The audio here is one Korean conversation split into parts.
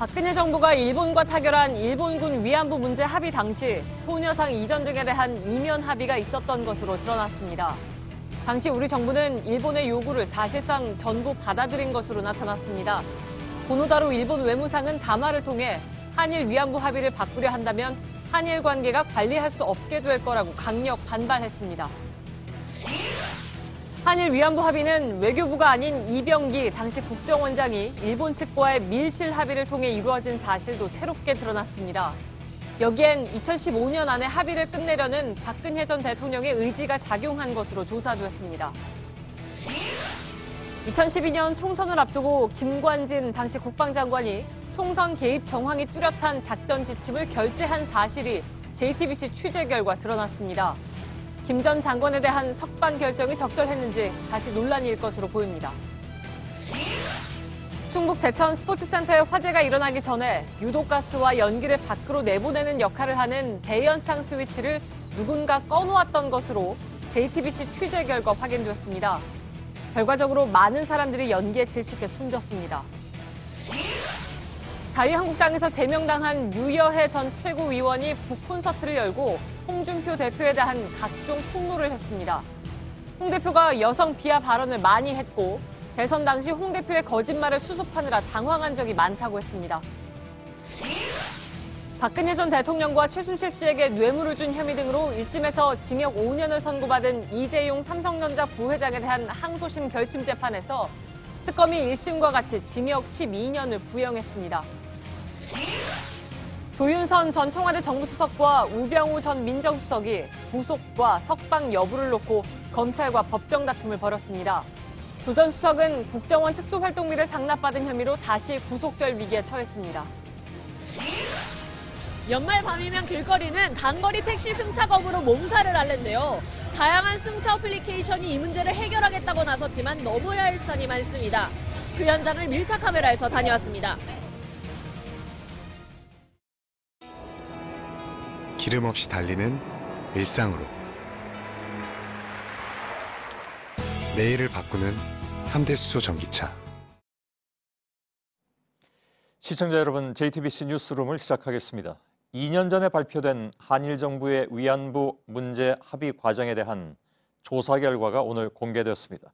박근혜 정부가 일본과 타결한 일본군 위안부 문제 합의 당시 소녀상 이전 등에 대한 이면 합의가 있었던 것으로 드러났습니다. 당시 우리 정부는 일본의 요구를 사실상 전부 받아들인 것으로 나타났습니다. 고노다로 일본 외무상은 담화를 통해 한일 위안부 합의를 바꾸려 한다면 한일 관계가 관리할 수 없게 될 거라고 강력 반발했습니다. 한일 위안부 합의는 외교부가 아닌 이병기 당시 국정원장이 일본 측과의 밀실 합의를 통해 이루어진 사실도 새롭게 드러났습니다. 여기엔 2015년 안에 합의를 끝내려는 박근혜 전 대통령의 의지가 작용한 것으로 조사됐습니다. 2012년 총선을 앞두고 김관진 당시 국방장관이 총선 개입 정황이 뚜렷한 작전 지침을 결재한 사실이 JTBC 취재 결과 드러났습니다. 김 전 장관에 대한 석방 결정이 적절했는지 다시 논란일 것으로 보입니다. 충북 제천 스포츠센터에 화재가 일어나기 전에 유독가스와 연기를 밖으로 내보내는 역할을 하는 대연창 스위치를 누군가 꺼놓았던 것으로 JTBC 취재 결과 확인됐습니다. 결과적으로 많은 사람들이 연기에 질식해 숨졌습니다. 자유한국당에서 제명당한 유여해 전 최고위원이 북콘서트를 열고 홍준표 대표에 대한 각종 폭로를 했습니다. 홍 대표가 여성 비하 발언을 많이 했고 대선 당시 홍 대표의 거짓말을 수습하느라 당황한 적이 많다고 했습니다. 박근혜 전 대통령과 최순실 씨에게 뇌물을 준 혐의 등으로 1심에서 징역 5년을 선고받은 이재용 삼성전자 부회장에 대한 항소심 결심 재판에서 특검이 1심과 같이 징역 12년을 부형했습니다. 조윤선 전 청와대 정무수석과 우병우 전 민정수석이 구속과 석방 여부를 놓고 검찰과 법정 다툼을 벌였습니다. 조 전 수석은 국정원 특수활동비를 상납받은 혐의로 다시 구속될 위기에 처했습니다. 연말 밤이면 길거리는 단거리 택시 승차검으로 몸살을 앓는데요. 다양한 승차 어플리케이션이 이 문제를 해결하겠다고 나섰지만 넘어야 할 선이 많습니다. 그 현장을 밀착 카메라에서 다녀왔습니다. 기름 없이 달리는 일상으로 내일을 바꾸는 현대수소 전기차. 시청자 여러분, JTBC 뉴스룸을 시작하겠습니다. 2년 전에 발표된 한일 정부의 위안부 문제 합의 과정에 대한 조사 결과가 오늘 공개되었습니다.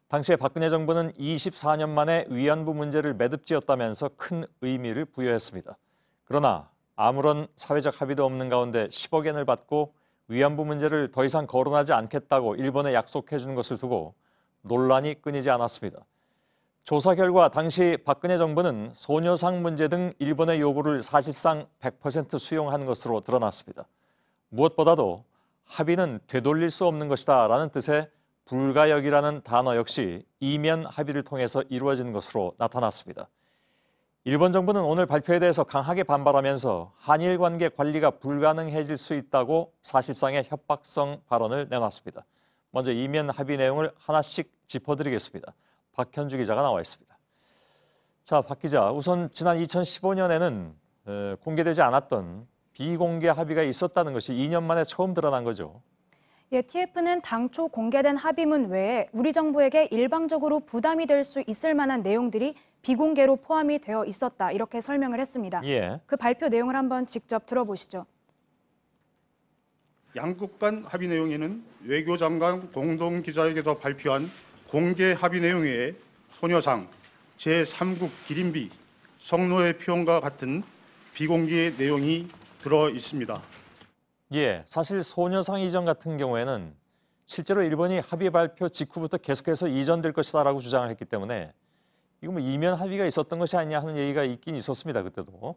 당시에 박근혜 정부는 24년 만에 위안부 문제를 매듭지었다면서 큰 의미를 부여했습니다. 그러나 아무런 사회적 합의도 없는 가운데 10억 엔을 받고 위안부 문제를 더 이상 거론하지 않겠다고 일본에 약속해 준 것을 두고 논란이 끊이지 않았습니다. 조사 결과 당시 박근혜 정부는 소녀상 문제 등 일본의 요구를 사실상 100% 수용한 것으로 드러났습니다. 무엇보다도 합의는 되돌릴 수 없는 것이다 라는 뜻의 불가역이라는 단어 역시 이면 합의를 통해서 이루어진 것으로 나타났습니다. 일본 정부는 오늘 발표에 대해서 강하게 반발하면서 한일 관계 관리가 불가능해질 수 있다고 사실상의 협박성 발언을 내놨습니다. 먼저 이면 합의 내용을 하나씩 짚어드리겠습니다. 박현주 기자가 나와 있습니다. 자, 박 기자, 우선 지난 2015년에는 공개되지 않았던 비공개 합의가 있었다는 것이 2년 만에 처음 드러난 거죠. 예, TF는 당초 공개된 합의문 외에 우리 정부에게 일방적으로 부담이 될 수 있을 만한 내용들이 비공개로 포함이 되어 있었다, 이렇게 설명을 했습니다. 예. 그 발표 내용을 한번 직접 들어보시죠. 양국 간 합의 내용에는 외교장관 공동기자회견에서 발표한 공개 합의 내용 외에 소녀상, 제3국 기림비, 성노예 표현과 같은 비공개 내용이 들어 있습니다. 예, 사실 소녀상 이전 같은 경우에는 실제로 일본이 합의 발표 직후부터 계속해서 이전될 것이다라고 주장을 했기 때문에 이거 뭐 이면 합의가 있었던 것이 아니냐 하는 얘기가 있긴 있었습니다, 그때도.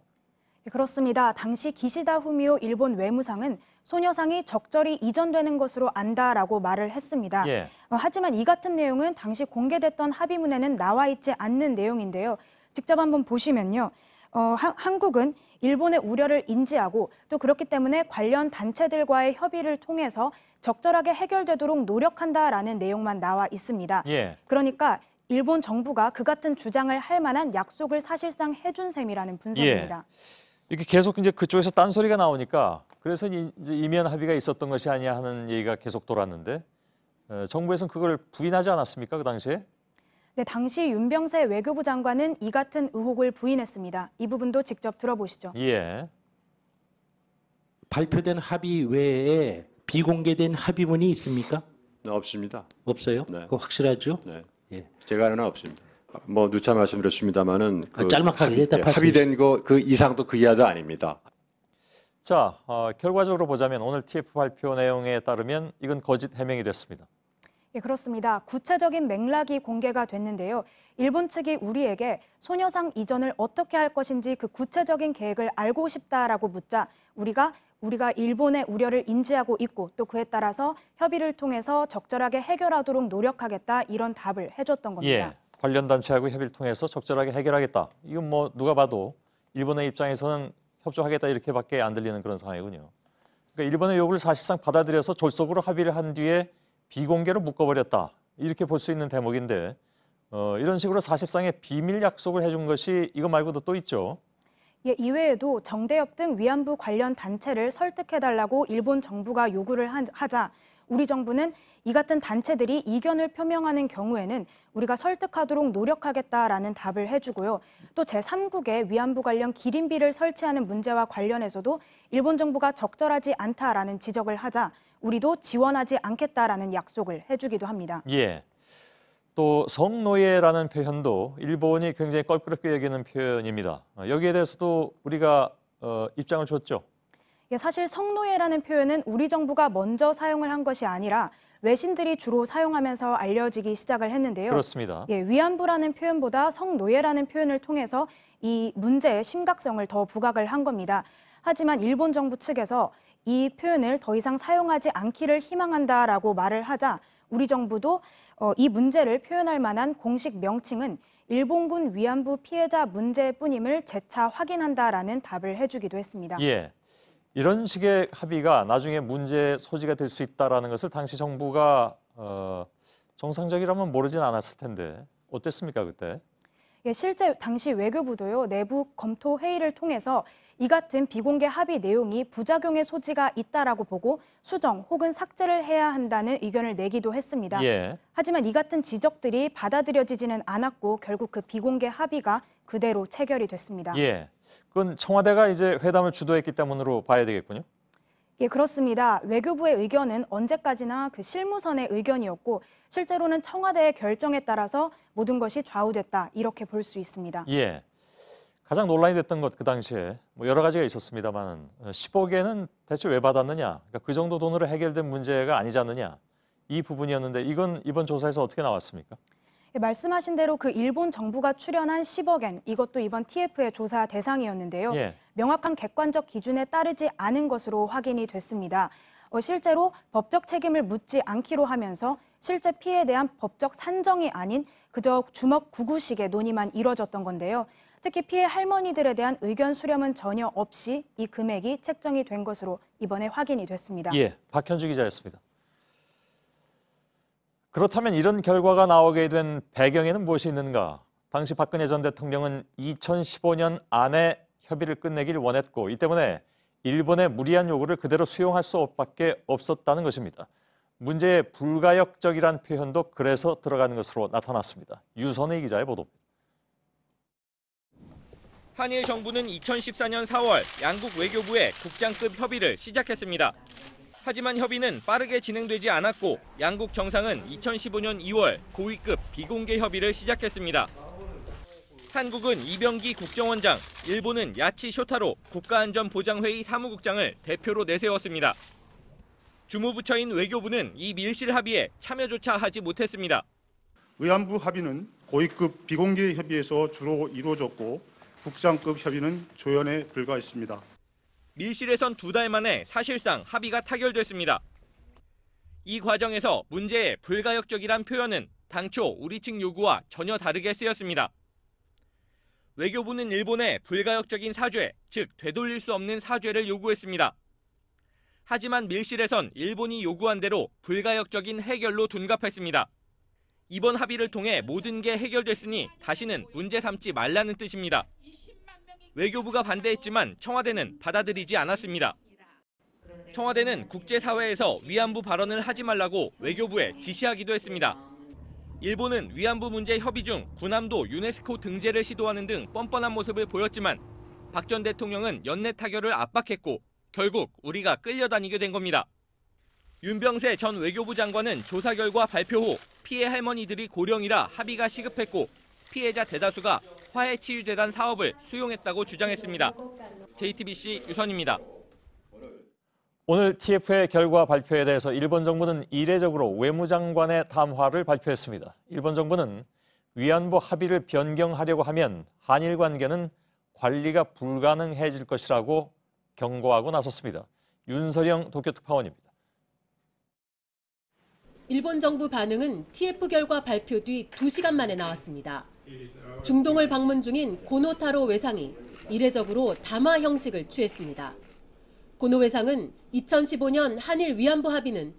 그렇습니다. 당시 기시다 후미오 일본 외무상은 소녀상이 적절히 이전되는 것으로 안다라고 말을 했습니다. 예. 하지만 이 같은 내용은 당시 공개됐던 합의문에는 나와 있지 않는 내용인데요. 직접 한번 보시면요. 한국은 일본의 우려를 인지하고 또 그렇기 때문에 관련 단체들과의 협의를 통해서 적절하게 해결되도록 노력한다라는 내용만 나와 있습니다. 예. 그러니까 일본 정부가 그 같은 주장을 할 만한 약속을 사실상 해준 셈이라는 분석입니다. 예. 이렇게 계속 이제 그쪽에서 딴소리가 나오니까 그래서 이제 이면 합의가 있었던 것이 아니냐 하는 얘기가 계속 돌았는데 정부에서는 그걸 부인하지 않았습니까, 그 당시에? 네, 당시 윤병세 외교부 장관은 이 같은 의혹을 부인했습니다. 이 부분도 직접 들어보시죠. 예. 발표된 합의 외에 비공개된 합의문이 있습니까? 없습니다. 없어요? 네. 그거 확실하죠? 네. 예. 제가 아는 한 없습니다. 뭐 누차 말씀드렸습니다만은 짤막하게 대답하세요. 합의된 거 그 이상도 그 이하도 아닙니다. 자, 결과적으로 보자면 오늘 TF 발표 내용에 따르면 이건 거짓 해명이 됐습니다. 예, 그렇습니다. 구체적인 맥락이 공개가 됐는데요. 일본 측이 우리에게 소녀상 이전을 어떻게 할 것인지 그 구체적인 계획을 알고 싶다라고 묻자 우리가 일본의 우려를 인지하고 있고 또 그에 따라서 협의를 통해서 적절하게 해결하도록 노력하겠다 이런 답을 해줬던 겁니다. 예. 관련 단체하고 협의를 통해서 적절하게 해결하겠다. 이건 뭐 누가 봐도 일본의 입장에서는 협조하겠다 이렇게밖에 안 들리는 그런 상황이군요. 그러니까 일본의 요구를 사실상 받아들여서 졸속으로 합의를 한 뒤에 비공개로 묶어버렸다. 이렇게 볼 수 있는 대목인데 이런 식으로 사실상의 비밀 약속을 해준 것이 이거 말고도 또 있죠. 예, 이외에도 정대협 등 위안부 관련 단체를 설득해달라고 일본 정부가 요구를 하자 우리 정부는 이 같은 단체들이 이견을 표명하는 경우에는 우리가 설득하도록 노력하겠다라는 답을 해주고요. 또 제3국에 위안부 관련 기린비를 설치하는 문제와 관련해서도 일본 정부가 적절하지 않다라는 지적을 하자 우리도 지원하지 않겠다라는 약속을 해주기도 합니다. 예. 또 성노예라는 표현도 일본이 굉장히 껄끄럽게 여기는 표현입니다. 여기에 대해서도 우리가 입장을 줬죠. 예, 사실 성노예라는 표현은 우리 정부가 먼저 사용을 한 것이 아니라 외신들이 주로 사용하면서 알려지기 시작을 했는데요. 그렇습니다. 예, 위안부라는 표현보다 성노예라는 표현을 통해서 이 문제의 심각성을 더 부각을 한 겁니다. 하지만 일본 정부 측에서 이 표현을 더 이상 사용하지 않기를 희망한다라고 말을 하자 우리 정부도 이 문제를 표현할 만한 공식 명칭은 일본군 위안부 피해자 문제뿐임을 재차 확인한다라는 답을 해주기도 했습니다. 예. 이런 식의 합의가 나중에 문제 소지가 될 수 있다는 것을 당시 정부가 정상적이라면 모르진 않았을 텐데 어땠습니까 그때? 예, 실제 당시 외교부도요 내부 검토 회의를 통해서 이 같은 비공개 합의 내용이 부작용의 소지가 있다라고 보고 수정 혹은 삭제를 해야 한다는 의견을 내기도 했습니다. 예. 하지만 이 같은 지적들이 받아들여지지는 않았고 결국 그 비공개 합의가 그대로 체결이 됐습니다. 예. 그건 청와대가 이제 회담을 주도했기 때문으로 봐야 되겠군요. 예, 그렇습니다. 외교부의 의견은 언제까지나 그 실무선의 의견이었고 실제로는 청와대의 결정에 따라서 모든 것이 좌우됐다 이렇게 볼 수 있습니다. 예. 가장 논란이 됐던 것 그 당시에 뭐 여러 가지가 있었습니다만 10억엔은 대체 왜 받았느냐? 그러니까 그 정도 돈으로 해결된 문제가 아니지 않느냐? 이 부분이었는데 이건 이번 조사에서 어떻게 나왔습니까? 예, 말씀하신 대로 그 일본 정부가 출연한 10억엔 이것도 이번 TF의 조사 대상이었는데요. 예. 명확한 객관적 기준에 따르지 않은 것으로 확인이 됐습니다. 실제로 법적 책임을 묻지 않기로 하면서 실제 피해에 대한 법적 산정이 아닌 그저 주먹 구구식의 논의만 이뤄졌던 건데요. 특히 피해 할머니들에 대한 의견 수렴은 전혀 없이 이 금액이 책정이 된 것으로 이번에 확인이 됐습니다. 예, 박현주 기자였습니다. 그렇다면 이런 결과가 나오게 된 배경에는 무엇이 있는가? 당시 박근혜 전 대통령은 2015년 안에 협의를 끝내길 원했고 이 때문에 일본의 무리한 요구를 그대로 수용할 수밖에 없었다는 것입니다. 문제의 불가역적이란 표현도 그래서 들어가는 것으로 나타났습니다. 유선의 기자의 보도입니다. 한일 정부는 2014년 4월 양국 외교부의 국장급 협의를 시작했습니다. 하지만 협의는 빠르게 진행되지 않았고 양국 정상은 2015년 2월 고위급 비공개 협의를 시작했습니다. 한국은 이병기 국정원장, 일본은 야치 쇼타로 국가안전보장회의 사무국장을 대표로 내세웠습니다. 주무부처인 외교부는 이 밀실 합의에 참여조차 하지 못했습니다. 위안부 합의는 고위급 비공개 협의에서 주로 이루어졌고 국장급 협의는 조연에 불과했습니다. 밀실에선 2달 만에 사실상 합의가 타결됐습니다. 이 과정에서 문제의 불가역적이란 표현은 당초 우리 측 요구와 전혀 다르게 쓰였습니다. 외교부는 일본에 불가역적인 사죄, 즉 되돌릴 수 없는 사죄를 요구했습니다. 하지만 밀실에선 일본이 요구한 대로 불가역적인 해결로 둔갑했습니다. 이번 합의를 통해 모든 게 해결됐으니 다시는 문제 삼지 말라는 뜻입니다. 외교부가 반대했지만 청와대는 받아들이지 않았습니다. 청와대는 국제사회에서 위안부 발언을 하지 말라고 외교부에 지시하기도 했습니다. 일본은 위안부 문제 협의 중 군함도 유네스코 등재를 시도하는 등 뻔뻔한 모습을 보였지만 박 전 대통령은 연내 타결을 압박했고 결국 우리가 끌려다니게 된 겁니다. 윤병세 전 외교부 장관은 조사 결과 발표 후 피해 할머니들이 고령이라 합의가 시급했고 피해자 대다수가 화해치유재단 사업을 수용했다고 주장했습니다. JTBC 유선입니다. 오늘 TF의 결과 발표에 대해서 일본 정부는 이례적으로 외무장관의 담화를 발표했습니다. 일본 정부는 위안부 합의를 변경하려고 하면 한일 관계는 관리가 불가능해질 것이라고 경고하고 나섰습니다. 윤서령 도쿄특파원입니다. 일본 정부 반응은 TF 결과 발표 뒤 2시간 만에 나왔습니다. 중동을 방문 중인 고노타로 외상이 이례적으로 담화 형식을 취했습니다. 고노 외상은 2015년 한일 위안부 합의는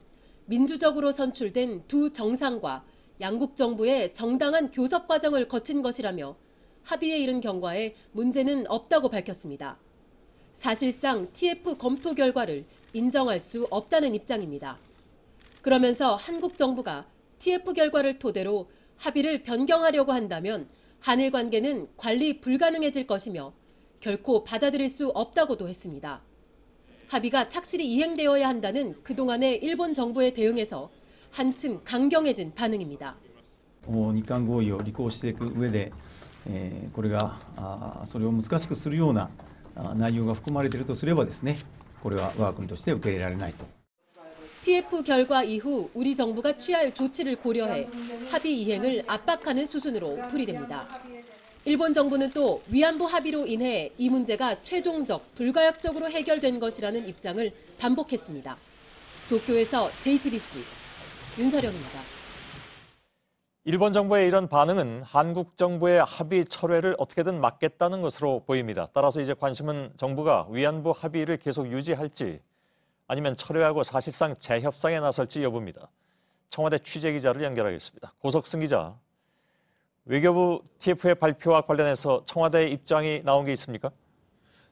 민주적으로 선출된 두 정상과 양국 정부의 정당한 교섭 과정을 거친 것이라며 합의에 이른 경과에 문제는 없다고 밝혔습니다. 사실상 TF 검토 결과를 인정할 수 없다는 입장입니다. 그러면서 한국 정부가 TF 결과를 토대로 합의를 변경하려고 한다면 한일 관계는 관리 불가능해질 것이며 결코 받아들일 수 없다고도 했습니다. 합의가 착실히 이행되어야 한다는 그동안의 일본 정부의 대응에서 한층 강경해진 반응입니다. 日韓合意を履行していく上で、これがそれを難しくするような内容が含まれているとすればですね、これは我が国として受け入れられないと。 TF 결과 이후 우리 정부가 취할 조치를 고려해 합의 이행을 압박하는 수순으로 풀이됩니다. 일본 정부는 또 위안부 합의로 인해 이 문제가 최종적, 불가역적으로 해결된 것이라는 입장을 반복했습니다. 도쿄에서 JTBC 윤서령입니다. 일본 정부의 이런 반응은 한국 정부의 합의 철회를 어떻게든 막겠다는 것으로 보입니다. 따라서 이제 관심은 정부가 위안부 합의를 계속 유지할지 아니면 철회하고 사실상 재협상에 나설지 여부입니다. 청와대 취재기자를 연결하겠습니다. 고석승 기자, 외교부 TF의 발표와 관련해서 청와대의 입장이 나온 게 있습니까?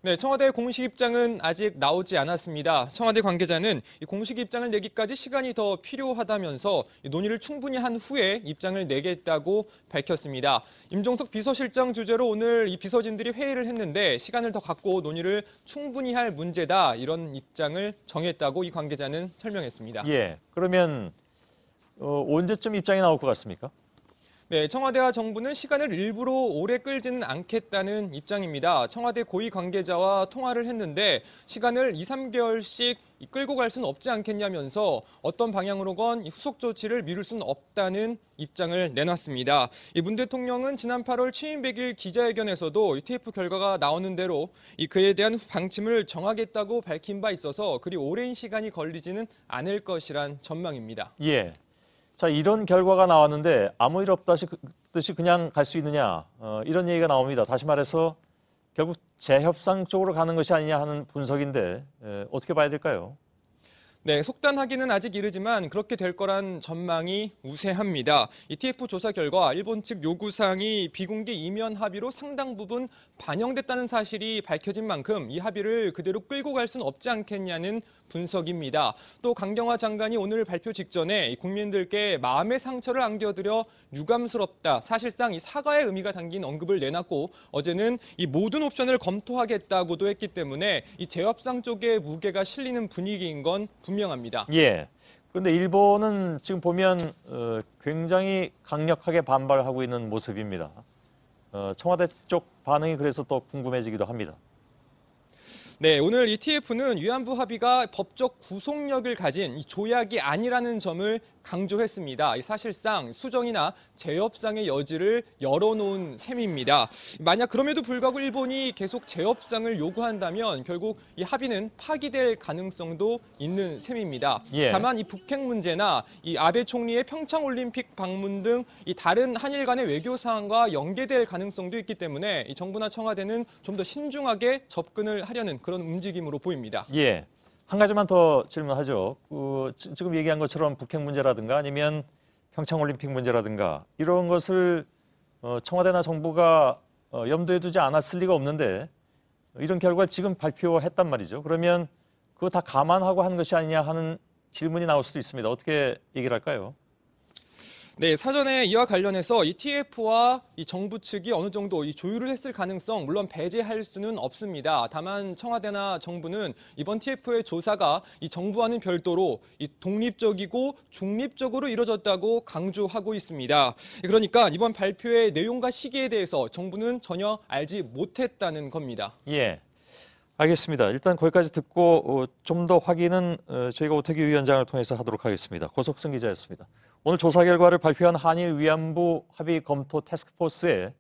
네, 청와대 공식 입장은 아직 나오지 않았습니다. 청와대 관계자는 이 공식 입장을 내기까지 시간이 더 필요하다면서 논의를 충분히 한 후에 입장을 내겠다고 밝혔습니다. 임종석 비서실장 주재로 오늘 이 비서진들이 회의를 했는데 시간을 더 갖고 논의를 충분히 할 문제다, 이런 입장을 정했다고 이 관계자는 설명했습니다. 예, 그러면 언제쯤 입장이 나올 것 같습니까? 네, 청와대와 정부는 시간을 일부러 오래 끌지는 않겠다는 입장입니다. 청와대 고위 관계자와 통화를 했는데 시간을 2, 3개월씩 끌고 갈 수는 없지 않겠냐면서 어떤 방향으로건 후속 조치를 미룰 수는 없다는 입장을 내놨습니다. 문 대통령은 지난 8월 취임 100일 기자회견에서도 TF 결과가 나오는 대로 그에 대한 방침을 정하겠다고 밝힌 바 있어서 그리 오랜 시간이 걸리지는 않을 것이란 전망입니다. 예. 자, 이런 결과가 나왔는데 아무 일 없다시 그냥 갈 수 있느냐, 이런 얘기가 나옵니다. 다시 말해서 결국 재협상 쪽으로 가는 것이 아니냐 하는 분석인데 어떻게 봐야 될까요? 네, 속단하기는 아직 이르지만 그렇게 될 거란 전망이 우세합니다. 이 TF 조사 결과 일본 측 요구사항이 비공개 이면 합의로 상당 부분 반영됐다는 사실이 밝혀진 만큼 이 합의를 그대로 끌고 갈 수는 없지 않겠냐는 분석입니다. 또 강경화 장관이 오늘 발표 직전에 국민들께 마음의 상처를 안겨드려 유감스럽다, 사실상 이 사과의 의미가 담긴 언급을 내놨고 어제는 이 모든 옵션을 검토하겠다고도 했기 때문에 이 재협상 쪽에 무게가 실리는 분위기인 건 분명합니다. 예. 그런데 일본은 지금 보면 굉장히 강력하게 반발하고 있는 모습입니다. 청와대 쪽 반응이 그래서 또 궁금해지기도 합니다. 네, 오늘 이 TF는 위안부 합의가 법적 구속력을 가진 이 조약이 아니라는 점을 강조했습니다. 사실상 수정이나 재협상의 여지를 열어놓은 셈입니다. 만약 그럼에도 불구하고 일본이 계속 재협상을 요구한다면 결국 이 합의는 파기될 가능성도 있는 셈입니다. 예. 다만 이 북핵 문제나 이 아베 총리의 평창올림픽 방문 등 이 다른 한일 간의 외교 사항과 연계될 가능성도 있기 때문에 이 정부나 청와대는 좀 더 신중하게 접근을 하려는 그런 움직임으로 보입니다. 예. 한 가지만 더 질문하죠. 지금 얘기한 것처럼 북핵 문제라든가 아니면 평창올림픽 문제라든가 이런 것을 청와대나 정부가 염두에 두지 않았을 리가 없는데 이런 결과를 지금 발표했단 말이죠. 그러면 그거 다 감안하고 한 것이 아니냐 하는 질문이 나올 수도 있습니다. 어떻게 얘기를 할까요? 네, 사전에 이와 관련해서 이 TF와 이 정부 측이 어느 정도 이 조율을 했을 가능성 물론 배제할 수는 없습니다. 다만 청와대나 정부는 이번 TF의 조사가 이 정부와는 별도로 이 독립적이고 중립적으로 이루어졌다고 강조하고 있습니다. 그러니까 이번 발표의 내용과 시기에 대해서 정부는 전혀 알지 못했다는 겁니다. 예. 알겠습니다. 일단 거기까지 듣고 좀 더 확인은 저희가 오태규 위원장을 통해서 하도록 하겠습니다. 고석승 기자였습니다. 오늘 조사 결과를 발표한 한일 위안부 합의 검토 태스크포스의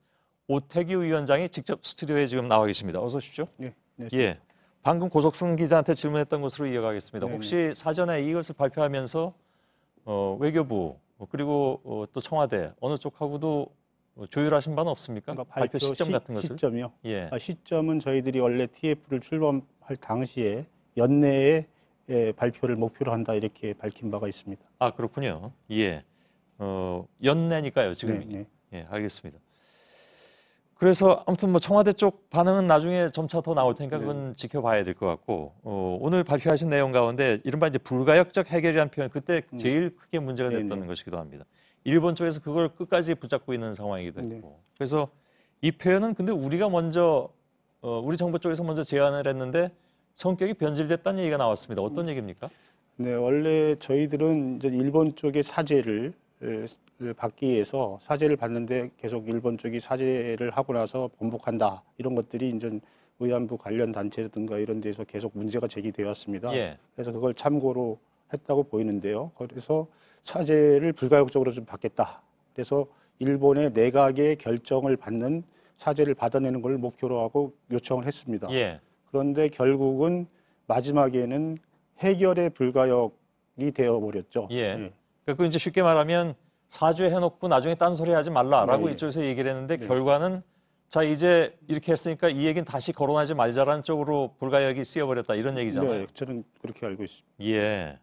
오태규 위원장이 직접 스튜디오에 지금 나와 계십니다. 어서 오십시오. 네, 네. 예. 방금 고석승 기자한테 질문했던 것으로 이어가겠습니다. 네네. 혹시 사전에 이것을 발표하면서 외교부 그리고 또 청와대 어느 쪽하고도 조율하신 바는 없습니까? 그러니까 발표 시점 같은 것을? 시점이요. 예. 시점은 저희들이 원래 TF를 출범할 당시에 연내에 발표를 목표로 한다 이렇게 밝힌 바가 있습니다. 아, 그렇군요. 예. 연내니까요, 지금. 네, 네. 예, 알겠습니다. 그래서 아무튼 뭐 청와대 쪽 반응은 나중에 점차 더 나올 테니까 그건 지켜봐야 될 것 같고 오늘 발표하신 내용 가운데 이른바 이제 불가역적 해결이라는 표현 그때 제일 크게 문제가 됐던 네네. 것이기도 합니다. 일본 쪽에서 그걸 끝까지 붙잡고 있는 상황이기도 했고 네. 그래서 이 표현은 근데 우리가 먼저 우리 정부 쪽에서 먼저 제안을 했는데 성격이 변질됐다는 얘기가 나왔습니다. 어떤 얘기입니까? 네, 원래 저희들은 이제 일본 쪽의 사죄를 받기 위해서 사죄를 받는데 계속 일본 쪽이 사죄를 하고 나서 번복한다 이런 것들이 이제 위안부 관련 단체든가 이런 데서 계속 문제가 제기되어 왔습니다. 예. 그래서 그걸 참고로 했다고 보이는데요. 그래서 사죄를 불가역적으로 좀 받겠다. 그래서 일본의 내각의 결정을 받는 사죄를 받아내는 걸 목표로 하고 요청을 했습니다. 예. 그런데 결국은 마지막에는 해결의 불가역이 되어버렸죠. 예. 그 이제 쉽게 말하면 사죄해놓고 나중에 딴소리 하지 말라라고 네. 이쪽에서 얘기를 했는데 네. 결과는 자 이제 이렇게 했으니까 이 얘기는 다시 거론하지 말자라는 쪽으로 불가역이 쓰여버렸다 이런 얘기잖아요. 네, 저는 그렇게 알고 있습니다. 예.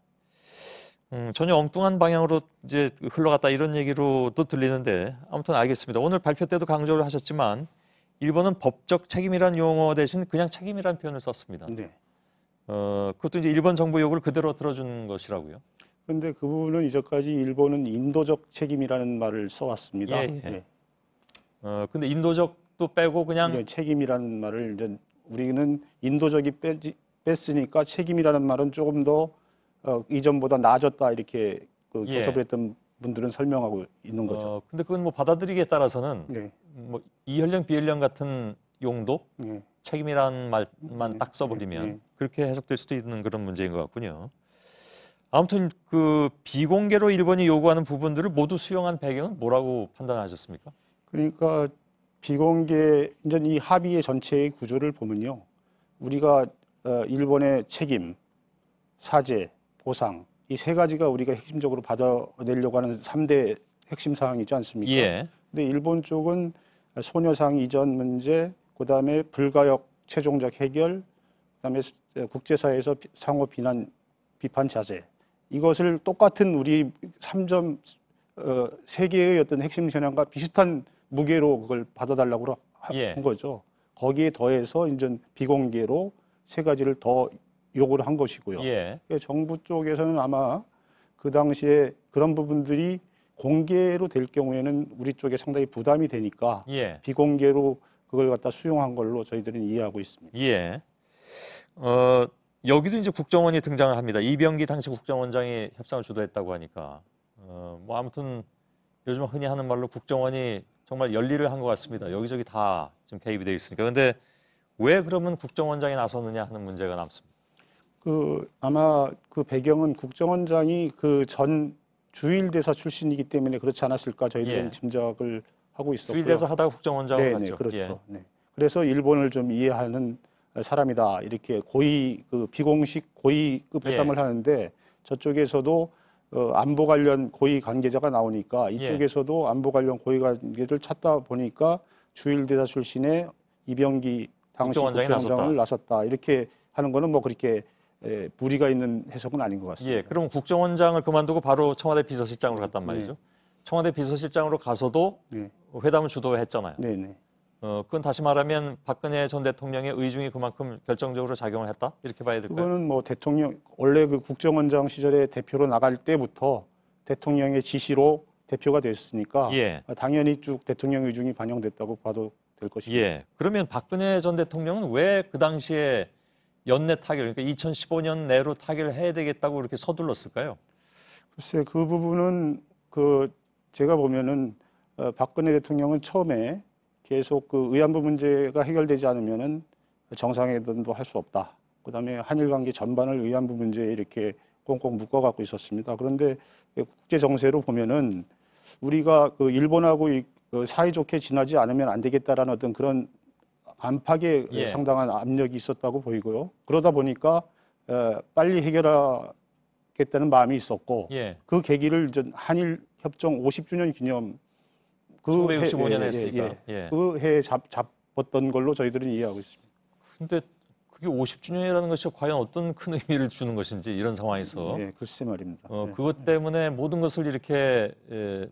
전혀 엉뚱한 방향으로 이제 흘러갔다 이런 얘기로도 들리는데 아무튼 알겠습니다. 오늘 발표 때도 강조를 하셨지만 일본은 법적 책임이란 용어 대신 그냥 책임이란 표현을 썼습니다. 네. 그것도 이제 일본 정부 요구를 그대로 들어준 것이라고요. 그런데 그 부분은 이제까지 일본은 인도적 책임이라는 말을 써왔습니다. 예, 예. 네. 근데 인도적도 빼고 그냥 이제 책임이라는 말을 이제 우리는 인도적이 뺐으니까 책임이라는 말은 조금 더 이전보다 나아졌다 이렇게 그 예. 교섭을 했던 분들은 설명하고 있는 거죠. 근데 그건 뭐 받아들이기에 따라서는 네. 뭐 이연령 비연령 같은 용도 네. 책임이라는 말만 딱 써버리면 네. 그렇게 해석될 수도 있는 그런 문제인 것 같군요. 아무튼 그 비공개로 일본이 요구하는 부분들을 모두 수용한 배경은 뭐라고 판단하셨습니까? 그러니까 비공개 이제 이 합의의 전체의 구조를 보면요, 우리가 일본의 책임, 사죄, 보상 이 세 가지가 우리가 핵심적으로 받아내려고 하는 3대 핵심 사항이지 않습니까? 예. 근데 일본 쪽은 소녀상 이전 문제, 그다음에 불가역 최종적 해결, 그다음에 국제사회에서 상호 비판 자제 이것을 똑같은 우리 3점 세 개의 어떤 핵심 현안과 비슷한 무게로 그걸 받아달라고 한 예. 거죠. 거기에 더해서 이제 비공개로 세 가지를 더 요구를 한 것이고요. 예. 정부 쪽에서는 아마 그 당시에 그런 부분들이 공개로 될 경우에는 우리 쪽에 상당히 부담이 되니까 예. 비공개로 그걸 갖다 수용한 걸로 저희들은 이해하고 있습니다. 예. 여기도 이제 국정원이 등장을 합니다. 이병기 당시 국정원장이 협상을 주도했다고 하니까 뭐 아무튼 요즘 흔히 하는 말로 국정원이 정말 열일을 한 것 같습니다. 여기저기 다 지금 개입이 되어 있으니까. 그런데 왜 그러면 국정원장이 나섰느냐 하는 문제가 남습니다. 아마 그 배경은 국정원장이 그 전 주일대사 출신이기 때문에 그렇지 않았을까 저희들은 예. 짐작을 하고 있었고요. 주일대사 하다가 국정원장으로 네, 갔죠. 그렇죠. 예. 네. 그래서 일본을 좀 이해하는 사람이다 이렇게 고위 그 비공식 고위급 회담을 예. 하는데 저쪽에서도 안보 관련 고위 관계자가 나오니까 이쪽에서도 안보 관련 고위 관계를 찾다 보니까 주일대사 출신의 이병기 당시 국정원장을 나섰다 이렇게 하는 거는 뭐 그렇게 무리가 있는 해석은 아닌 것 같습니다. 예, 그럼 국정원장을 그만두고 바로 청와대 비서실장으로 갔단 말이죠. 청와대 비서실장으로 가서도 회담을 주도했잖아요. 네네. 그건 다시 말하면 박근혜 전 대통령의 의중이 그만큼 결정적으로 작용을 했다? 이렇게 봐야 될까요? 그거는 뭐 대통령 원래 그 국정원장 시절에 대표로 나갈 때부터 대통령의 지시로 대표가 됐으니까 예. 당연히 쭉 대통령 의중이 반영됐다고 봐도 될 것입니다. 예. 그러면 박근혜 전 대통령은 왜 그 당시에 연내 타결, 그러니까 2015년 내로 타결해야 되겠다고 이렇게 서둘렀을까요? 글쎄 그 부분은 제가 보면은 박근혜 대통령은 처음에 계속 그 의안부 문제가 해결되지 않으면은 정상회담도 할 수 없다. 그다음에 한일 관계 전반을 의안부 문제에 이렇게 꽁꽁 묶어갖고 있었습니다. 그런데 국제 정세로 보면은 우리가 그 일본하고 사이좋게 지나지 않으면 안 되겠다라는 어떤 그런 안팎의 예. 상당한 압력이 있었다고 보이고요. 그러다 보니까 빨리 해결하겠다는 마음이 있었고 예. 그 계기를 한일 협정 50주년 기념 1965년에 했으니까. 예. 그 해에 잡았던 걸로 저희들은 이해하고 있습니다. 근데 그게 50주년이라는 것이 과연 어떤 큰 의미를 주는 것인지 이런 상황에서 예, 글쎄 말입니다. 그것 때문에 모든 것을 이렇게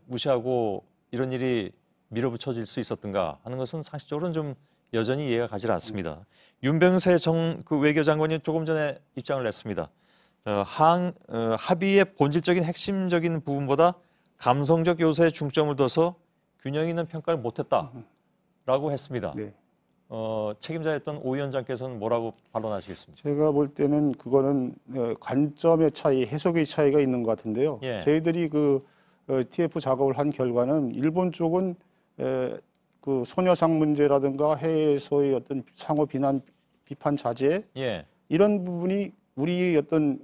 무시하고 이런 일이 밀어붙여질 수 있었던가 하는 것은 상식적으로는 좀 여전히 이해가 가지 않습니다. 윤병세 그 외교장관이 조금 전에 입장을 냈습니다. 합의의 본질적인 핵심적인 부분보다 감성적 요소에 중점을 둬서 균형 있는 평가를 못했다라고 했습니다. 네. 책임자였던 오 위원장께서는 뭐라고 반론하시겠습니까? 제가 볼 때는 그거는 관점의 차이, 해석의 차이가 있는 것 같은데요. 예. 저희들이 TF 작업을 한 결과는 일본 쪽은 그 소녀상 문제라든가 해외에서의 어떤 상호 비판 자제 예. 이런 부분이 우리의 어떤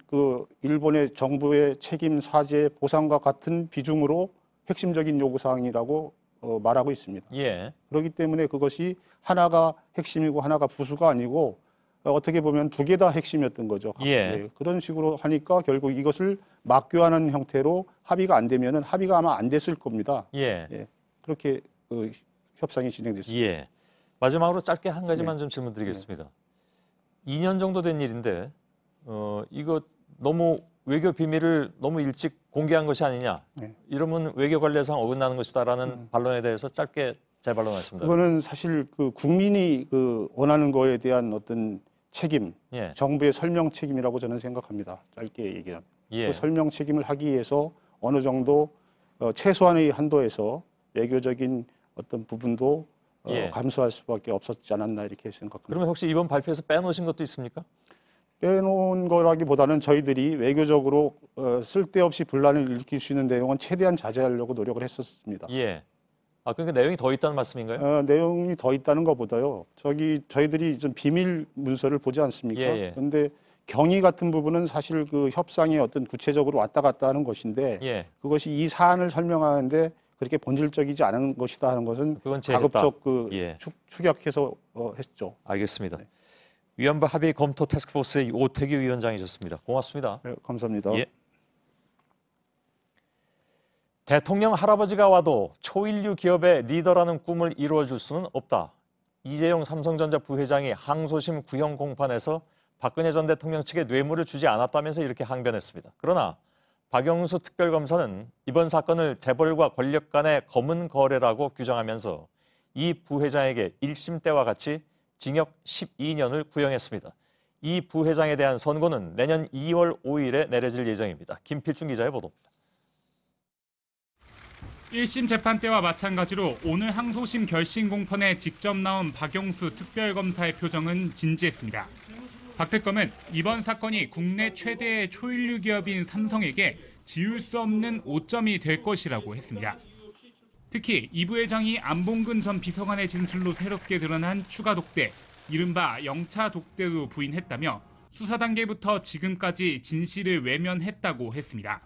일본의 정부의 책임 사죄 보상과 같은 비중으로 핵심적인 요구 사항이라고 말하고 있습니다. 예. 그렇기 때문에 그것이 하나가 핵심이고 하나가 부수가 아니고 어떻게 보면 두 개 다 핵심이었던 거죠. 예. 그런 식으로 하니까 결국 이것을 막교하는 형태로 합의가 안 되면은 합의가 아마 안 됐을 겁니다. 예. 예. 그렇게 협상이 진행됐습니다. 예. 마지막으로 짧게 한 가지만 좀 질문드리겠습니다. 2년 정도 된 일인데 이거 너무 외교 비밀을 너무 일찍 공개한 것이 아니냐. 이러면 외교 관례상 어긋나는 것이다라는 반론에 대해서 짧게 재반론하신다. 그거는 사실 국민이 원하는 거에 대한 어떤 책임, 예. 정부의 설명 책임이라고 저는 생각합니다. 짧게 얘기하면. 예. 그 설명 책임을 하기 위해서 어느 정도 최소한의 한도에서 외교적인 어떤 부분도 예. 감수할 수밖에 없었지 않았나 이렇게 생각합니다. 그러면 혹시 이번 발표에서 빼놓으신 것도 있습니까? 빼놓은 거라기보다는 저희들이 외교적으로 쓸데없이 분란을 일으킬 수 있는 내용은 최대한 자제하려고 노력을 했었습니다. 예. 그러니까 내용이 더 있다는 말씀인가요? 내용이 더 있다는 것보다요. 저희들이 좀 비밀 문서를 보지 않습니까? 예. 그런데 경위 같은 부분은 사실 협상에 어떤 구체적으로 왔다 갔다 하는 것인데 예. 그것이 이 사안을 설명하는데 그렇게 본질적이지 않은 것이다 하는 것은 가급적 예. 축약해서 했죠. 알겠습니다. 네. 위안부 합의 검토 태스크포스의 오태규 위원장이셨습니다. 고맙습니다. 네, 감사합니다. 예. 대통령 할아버지가 와도 초일류 기업의 리더라는 꿈을 이루어줄 수는 없다. 이재용 삼성전자 부회장이 항소심 구형 공판에서 박근혜 전 대통령 측에 뇌물을 주지 않았다면서 이렇게 항변했습니다. 그러나 박영수 특별검사는 이번 사건을 재벌과 권력 간의 검은 거래라고 규정하면서 이 부회장에게 1심 때와 같이 징역 12년을 구형했습니다. 이 부회장에 대한 선고는 내년 2월 5일에 내려질 예정입니다. 김필중 기자의 보도입니다. 1심 재판 때와 마찬가지로 오늘 항소심 결심 공판에 직접 나온 박영수 특별검사의 표정은 진지했습니다. 박 특검은 이번 사건이 국내 최대의 초일류 기업인 삼성에게 지울 수 없는 오점이 될 것이라고 했습니다. 특히 이 부회장이 안봉근 전 비서관의 진술로 새롭게 드러난 추가 독대, 이른바 영차 독대도 부인했다며 수사 단계부터 지금까지 진실을 외면했다고 했습니다.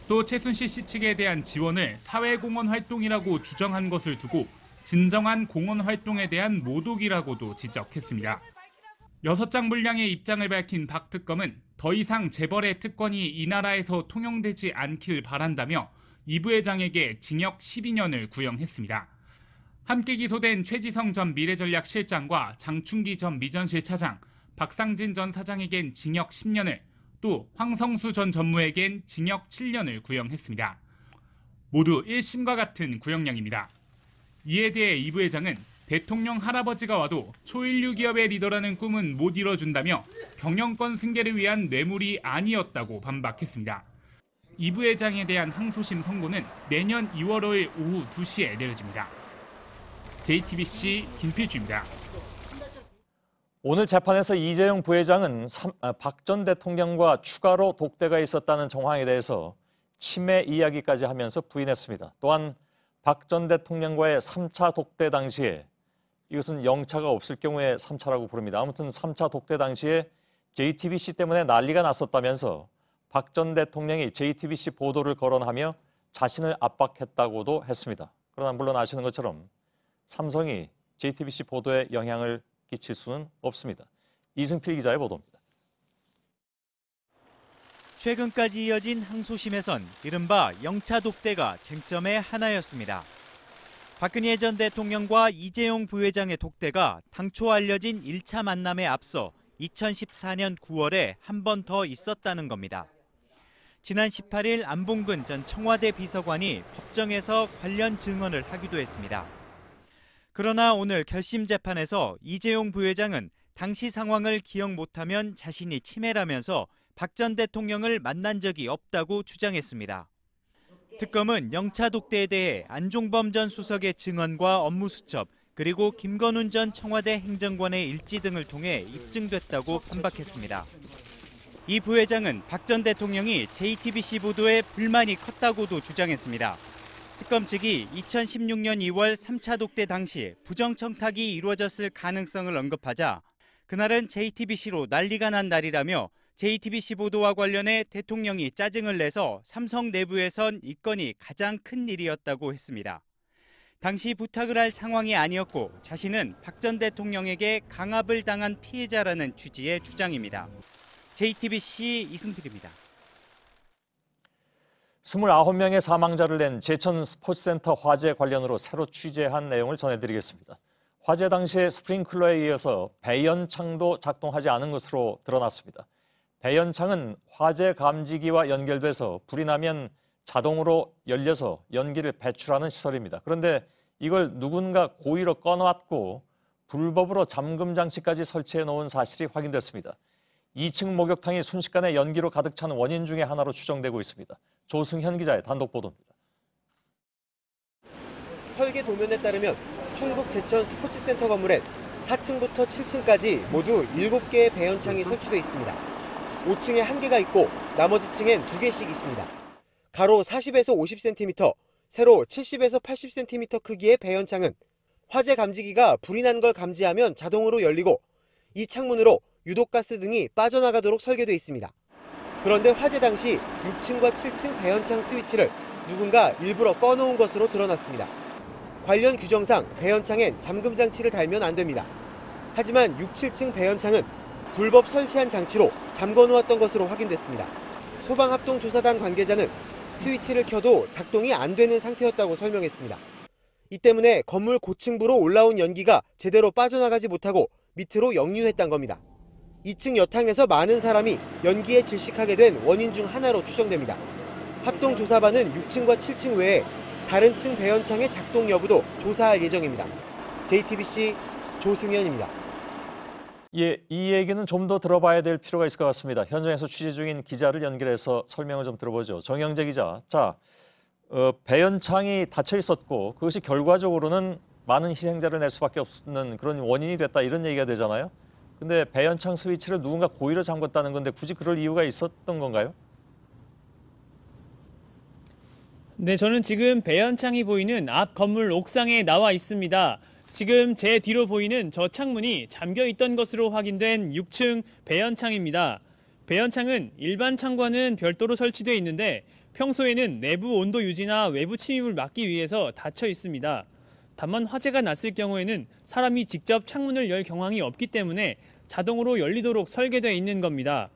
또 최순실 씨 측에 대한 지원을 사회공헌 활동이라고 주장한 것을 두고 진정한 공헌 활동에 대한 모독이라고도 지적했습니다. 6장 분량의 입장을 밝힌 박 특검은 더 이상 재벌의 특권이 이 나라에서 통용되지 않길 바란다며 이 부회장에게 징역 12년을 구형했습니다. 함께 기소된 최지성 전 미래전략실장과 장충기 전 미전실 차장, 박상진 전 사장에겐 징역 10년을, 또 황성수 전 전무에겐 징역 7년을 구형했습니다. 모두 1심과 같은 구형량입니다. 이에 대해 이 부회장은 대통령 할아버지가 와도 초일류 기업의 리더라는 꿈은 못 이뤄준다며 경영권 승계를 위한 뇌물이 아니었다고 반박했습니다. 이 부회장에 대한 항소심 선고는 내년 2월 5일 오후 2시에 내려집니다. JTBC 김필주입니다. 오늘 재판에서 이재용 부회장은 박 전 대통령과 추가로 독대가 있었다는 정황에 대해서 치매 이야기까지 하면서 부인했습니다. 또한 박 전 대통령과의 3차 독대 당시에 이것은 영차가 없을 경우에 3차라고 부릅니다. 아무튼 3차 독대 당시에 JTBC 때문에 난리가 났었다면서 박 전 대통령이 JTBC 보도를 거론하며 자신을 압박했다고도 했습니다. 그러나 물론 아시는 것처럼 삼성이 JTBC 보도에 영향을 끼칠 수는 없습니다. 이승필 기자의 보도입니다. 최근까지 이어진 항소심에선 이른바 영차 독대가 쟁점의 하나였습니다. 박근혜 전 대통령과 이재용 부회장의 독대가 당초 알려진 1차 만남에 앞서 2014년 9월에 한 번 더 있었다는 겁니다. 지난 18일 안봉근 전 청와대 비서관이 법정에서 관련 증언을 하기도 했습니다. 그러나 오늘 결심 재판에서 이재용 부회장은 당시 상황을 기억 못하면 자신이 치매라면서 박 전 대통령을 만난 적이 없다고 주장했습니다. 특검은 영차 독대에 대해 안종범 전 수석의 증언과 업무 수첩, 그리고 김건훈 전 청와대 행정관의 일지 등을 통해 입증됐다고 반박했습니다. 이 부회장은 박 전 대통령이 JTBC 보도에 불만이 컸다고도 주장했습니다. 특검 측이 2016년 2월 3차 독대 당시 부정청탁이 이루어졌을 가능성을 언급하자 그날은 JTBC로 난리가 난 날이라며 JTBC 보도와 관련해 대통령이 짜증을 내서 삼성 내부에선 이 건이 가장 큰 일이었다고 했습니다. 당시 부탁을 할 상황이 아니었고 자신은 박 전 대통령에게 강압을 당한 피해자라는 취지의 주장입니다. JTBC 이승필입니다. 29명의 사망자를 낸 제천 스포츠센터 화재 관련으로 새로 취재한 내용을 전해드리겠습니다. 화재 당시에 스프링클러에 이어서 배연창도 작동하지 않은 것으로 드러났습니다. 배연창은 화재 감지기와 연결돼서 불이 나면 자동으로 열려서 연기를 배출하는 시설입니다. 그런데 이걸 누군가 고의로 꺼놨고 불법으로 잠금 장치까지 설치해 놓은 사실이 확인됐습니다. 2층 목욕탕이 순식간에 연기로 가득 찬 원인 중에 하나로 추정되고 있습니다. 조승현 기자의 단독 보도입니다. 설계 도면에 따르면 충북 제천 스포츠센터 건물엔 4층부터 7층까지 모두 7개의 배연창이 설치되어 있습니다. 5층에 1개가 있고 나머지 층엔 2개씩 있습니다. 가로 40에서 50cm, 세로 70에서 80cm 크기의 배연창은 화재 감지기가 불이 난 걸 감지하면 자동으로 열리고 이 창문으로 유독가스 등이 빠져나가도록 설계되어 있습니다. 그런데 화재 당시 6층과 7층 배연창 스위치를 누군가 일부러 꺼놓은 것으로 드러났습니다. 관련 규정상 배연창엔 잠금 장치를 달면 안 됩니다. 하지만 6, 7층 배연창은 불법 설치한 장치로 잠궈놓았던 것으로 확인됐습니다. 소방합동조사단 관계자는 스위치를 켜도 작동이 안 되는 상태였다고 설명했습니다. 이 때문에 건물 고층부로 올라온 연기가 제대로 빠져나가지 못하고 밑으로 역류했던 겁니다. 2층 여탕에서 많은 사람이 연기에 질식하게 된 원인 중 하나로 추정됩니다. 합동조사반은 6층과 7층 외에 다른 층 배연창의 작동 여부도 조사할 예정입니다. JTBC 조승현입니다. 예, 이 얘기는 좀 더 들어봐야 될 필요가 있을 것 같습니다. 현장에서 취재 중인 기자를 연결해서 설명을 좀 들어보죠. 정영재 기자. 자, 배연창이 닫혀 있었고 그것이 결과적으로는 많은 희생자를 낼 수밖에 없는 그런 원인이 됐다 이런 얘기가 되잖아요. 근데 배연창 스위치를 누군가 고의로 잠궜다는 건데 굳이 그럴 이유가 있었던 건가요? 네, 저는 지금 배연창이 보이는 앞 건물 옥상에 나와 있습니다. 지금 제 뒤로 보이는 저 창문이 잠겨 있던 것으로 확인된 6층 배연창입니다. 배연창은 일반 창과는 별도로 설치되어 있는데 평소에는 내부 온도 유지나 외부 침입을 막기 위해서 닫혀 있습니다. 다만 화재가 났을 경우에는 사람이 직접 창문을 열 경황이 없기 때문에 자동으로 열리도록 설계되어 있는 겁니다.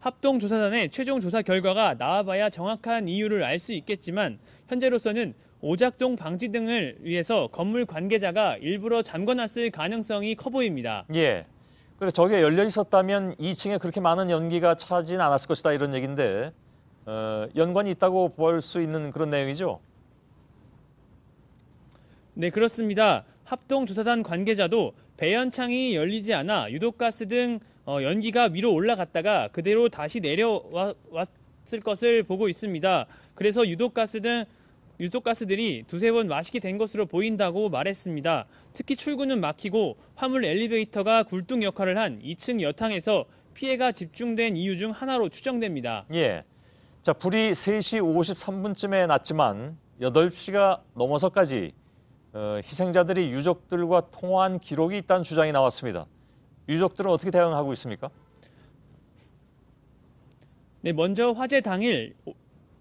합동조사단의 최종 조사 결과가 나와봐야 정확한 이유를 알 수 있겠지만 현재로서는 오작동 방지 등을 위해서 건물 관계자가 일부러 잠궈놨을 가능성이 커 보입니다. 예. 그러니까 저게 열려 있었다면 2층에 그렇게 많은 연기가 차진 않았을 것이다 이런 얘기인데 연관이 있다고 볼 수 있는 그런 내용이죠? 네, 그렇습니다. 합동조사단 관계자도 배연창이 열리지 않아 유독가스 등 연기가 위로 올라갔다가 그대로 다시 않았을 것을 보고 있습니다. 그래서 유독가스들이 두세 번 마시게 된 것으로 보인다고 말했습니다. 특히 출구는 막히고 화물 엘리베이터가 굴뚝 역할을 한 2층 여탕에서 피해가 집중된 이유 중 하나로 추정됩니다. 예. 자, 불이 3시 53분쯤에 났지만 8시가 넘어서까지 희생자들이 유족들과 통화한 기록이 있다는 주장이 나왔습니다. 유족들은 어떻게 대응하고 있습니까? 네, 먼저 화재 당일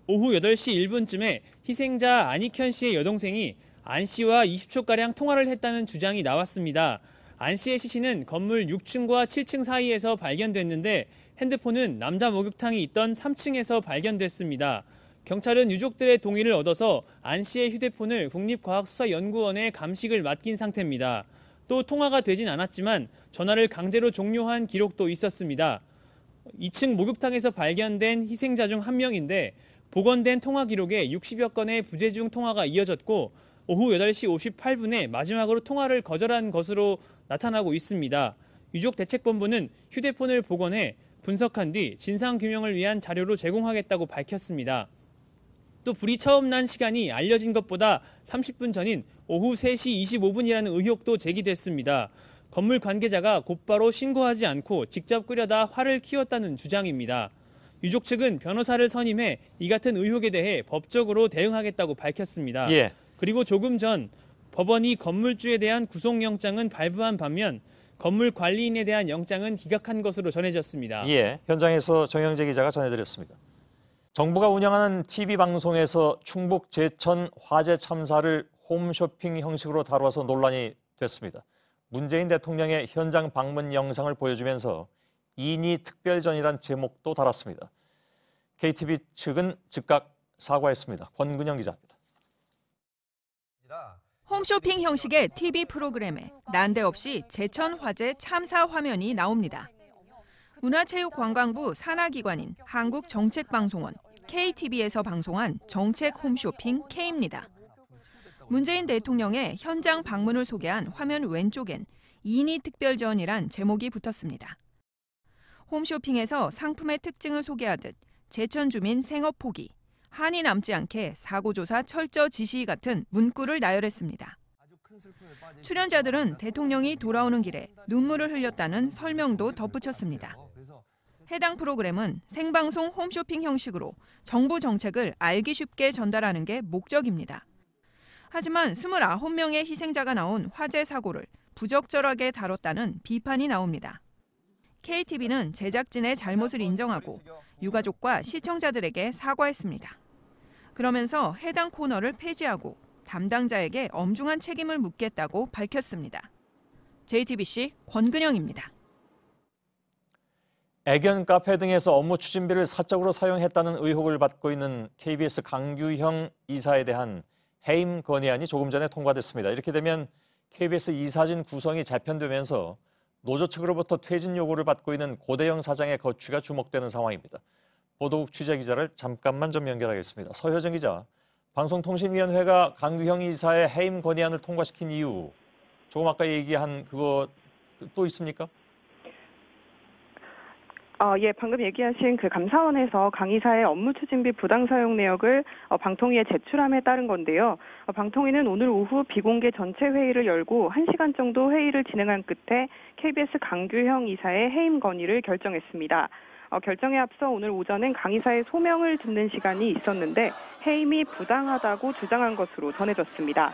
오후 8시 1분쯤에 희생자 안익현 씨의 여동생이 안 씨와 20초가량 통화를 했다는 주장이 나왔습니다. 안 씨의 시신은 건물 6층과 7층 사이에서 발견됐는데 핸드폰은 남자 목욕탕이 있던 3층에서 발견됐습니다. 경찰은 유족들의 동의를 얻어서 안 씨의 휴대폰을 국립과학수사연구원에 감식을 맡긴 상태입니다. 또 통화가 되진 않았지만 전화를 강제로 종료한 기록도 있었습니다. 2층 목욕탕에서 발견된 희생자 중 한 명인데 복원된 통화 기록에 60여 건의 부재중 통화가 이어졌고 오후 8시 58분에 마지막으로 통화를 거절한 것으로 나타나고 있습니다. 유족대책본부는 휴대폰을 복원해 분석한 뒤 진상규명을 위한 자료로 제공하겠다고 밝혔습니다. 또 불이 처음 난 시간이 알려진 것보다 30분 전인 오후 3시 25분이라는 의혹도 제기됐습니다. 건물 관계자가 곧바로 신고하지 않고 직접 끓여다 화를 키웠다는 주장입니다. 유족 측은 변호사를 선임해 이 같은 의혹에 대해 법적으로 대응하겠다고 밝혔습니다. 예. 그리고 조금 전 법원이 건물주에 대한 구속영장은 발부한 반면 건물 관리인에 대한 영장은 기각한 것으로 전해졌습니다. 예, 현장에서 정영재 기자가 전해드렸습니다. 정부가 운영하는 TV 방송에서 충북 제천 화재 참사를 홈쇼핑 형식으로 다뤄서 논란이 됐습니다. 문재인 대통령의 현장 방문 영상을 보여주면서 인이 특별전이란 제목도 달았습니다. KTV 측은 즉각 사과했습니다. 권근영 기자입니다. 홈쇼핑 형식의 TV 프로그램에 난데없이 제천 화재 참사 화면이 나옵니다. 문화체육관광부 산하기관인 한국정책방송원 KTV에서 방송한 정책 홈쇼핑 K입니다. 문재인 대통령의 현장 방문을 소개한 화면 왼쪽엔 인이 특별전이란 제목이 붙었습니다. 홈쇼핑에서 상품의 특징을 소개하듯 제천 주민 생업 포기, 한이 남지 않게 사고조사 철저 지시 같은 문구를 나열했습니다. 출연자들은 대통령이 돌아오는 길에 눈물을 흘렸다는 설명도 덧붙였습니다. 해당 프로그램은 생방송 홈쇼핑 형식으로 정부 정책을 알기 쉽게 전달하는 게 목적입니다. 하지만 29명의 희생자가 나온 화재 사고를 부적절하게 다뤘다는 비판이 나옵니다. KTV는 제작진의 잘못을 인정하고 유가족과 시청자들에게 사과했습니다. 그러면서 해당 코너를 폐지하고 담당자에게 엄중한 책임을 묻겠다고 밝혔습니다. JTBC 권근영입니다. 애견 카페 등에서 업무 추진비를 사적으로 사용했다는 의혹을 받고 있는 KBS 강규형 이사에 대한 해임 건의안이 조금 전에 통과됐습니다. 이렇게 되면 KBS 이사진 구성이 재편되면서 노조 측으로부터 퇴진 요구를 받고 있는 고대영 사장의 거취가 주목되는 상황입니다. 보도국 취재기자를 잠깐만 좀 연결하겠습니다. 서효정 기자, 방송통신위원회가 강규형 이사의 해임 건의안을 통과시킨 이유, 조금 아까 얘기한 그거 또 있습니까? 예, 방금 얘기하신 그 감사원에서 강 이사의 업무 추진비 부당 사용 내역을 방통위에 제출함에 따른 건데요. 방통위는 오늘 오후 비공개 전체 회의를 열고 1시간 정도 회의를 진행한 끝에 KBS 강규형 이사의 해임 건의를 결정했습니다. 결정에 앞서 오늘 오전엔 강 이사의 소명을 듣는 시간이 있었는데 해임이 부당하다고 주장한 것으로 전해졌습니다.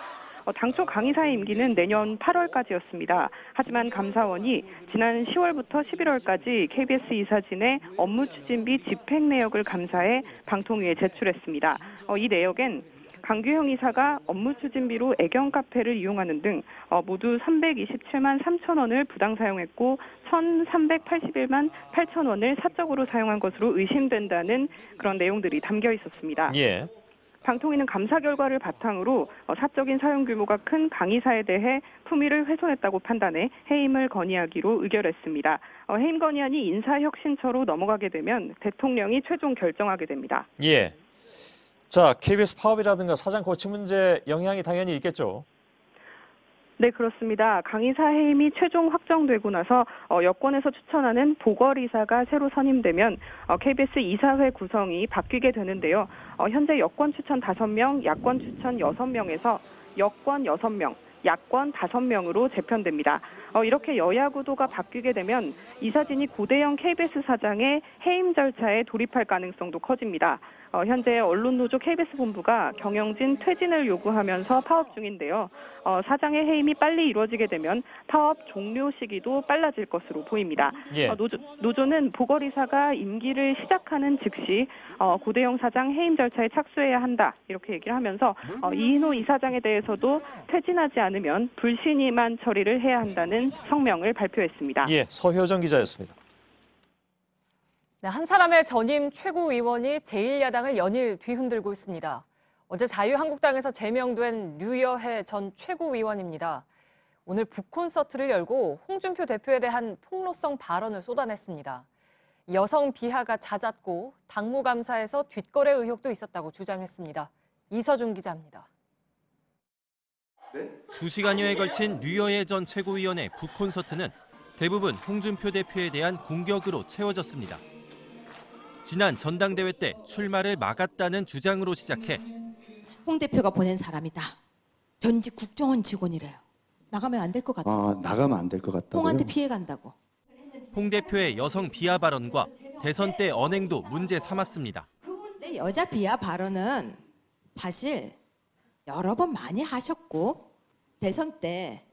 당초 강 이사의 임기는 내년 8월까지였습니다. 하지만 감사원이 지난 10월부터 11월까지 KBS 이사진의 업무 추진비 집행 내역을 감사해 방통위에 제출했습니다. 이 내역엔 강규형 이사가 업무 추진비로 애견 카페를 이용하는 등 모두 327만 3천 원을 부당 사용했고 1,381만 8천 원을 사적으로 사용한 것으로 의심된다는 그런 내용들이 담겨 있었습니다. 예. 방통위는 감사 결과를 바탕으로 사적인 사용 규모가 큰 강 이사에 대해 품위를 훼손했다고 판단해 해임을 건의하기로 의결했습니다. 해임 건의안이 인사혁신처로 넘어가게 되면 대통령이 최종 결정하게 됩니다. 예. 자, KBS 파업이라든가 사장 거취 문제 영향이 당연히 있겠죠. 네, 그렇습니다. 강이사 해임이 최종 확정되고 나서 여권에서 추천하는 보궐이사가 새로 선임되면 KBS 이사회 구성이 바뀌게 되는데요. 현재 여권 추천 5명, 야권 추천 6명에서 여권 6명, 야권 5명으로 재편됩니다. 이렇게 여야 구도가 바뀌게 되면 이사진이 고대영 KBS 사장의 해임 절차에 돌입할 가능성도 커집니다. 현재 언론노조 KBS 본부가 경영진 퇴진을 요구하면서 파업 중인데요. 사장의 해임이 빨리 이루어지게 되면 파업 종료 시기도 빨라질 것으로 보입니다. 예. 노조는 보궐이사가 임기를 시작하는 즉시 고대영 사장 해임 절차에 착수해야 한다 이렇게 얘기를 하면서 이인호 이사장에 대해서도 퇴진하지 않으면 불신임한 처리를 해야 한다는 성명을 발표했습니다. 예, 서효정 기자였습니다. 네, 한 사람의 전임 최고위원이 제1야당을 연일 뒤흔들고 있습니다. 어제 자유한국당에서 제명된 류여해 전 최고위원입니다. 오늘 북콘서트를 열고 홍준표 대표에 대한 폭로성 발언을 쏟아냈습니다. 여성 비하가 잦았고 당무감사에서 뒷거래 의혹도 있었다고 주장했습니다. 이서준 기자입니다. 2시간여에 걸친 류여해 전 최고위원의 북콘서트는 대부분 홍준표 대표에 대한 공격으로 채워졌습니다. 지난 전당대회 때 출마를 막았다는 주장으로 시작해 홍 대표가 보낸 사람이다. 전직 국정원 직원이래요. 나가면 안 될 것 같다고. 나가면 안 될 것 같다고요? 홍한테 피해 간다고. 홍 대표의 여성 비하 발언과 대선 때 언행도 문제 삼았습니다. 근데 여자 비하 발언은 사실 여러 번 많이 하셨고 대선 때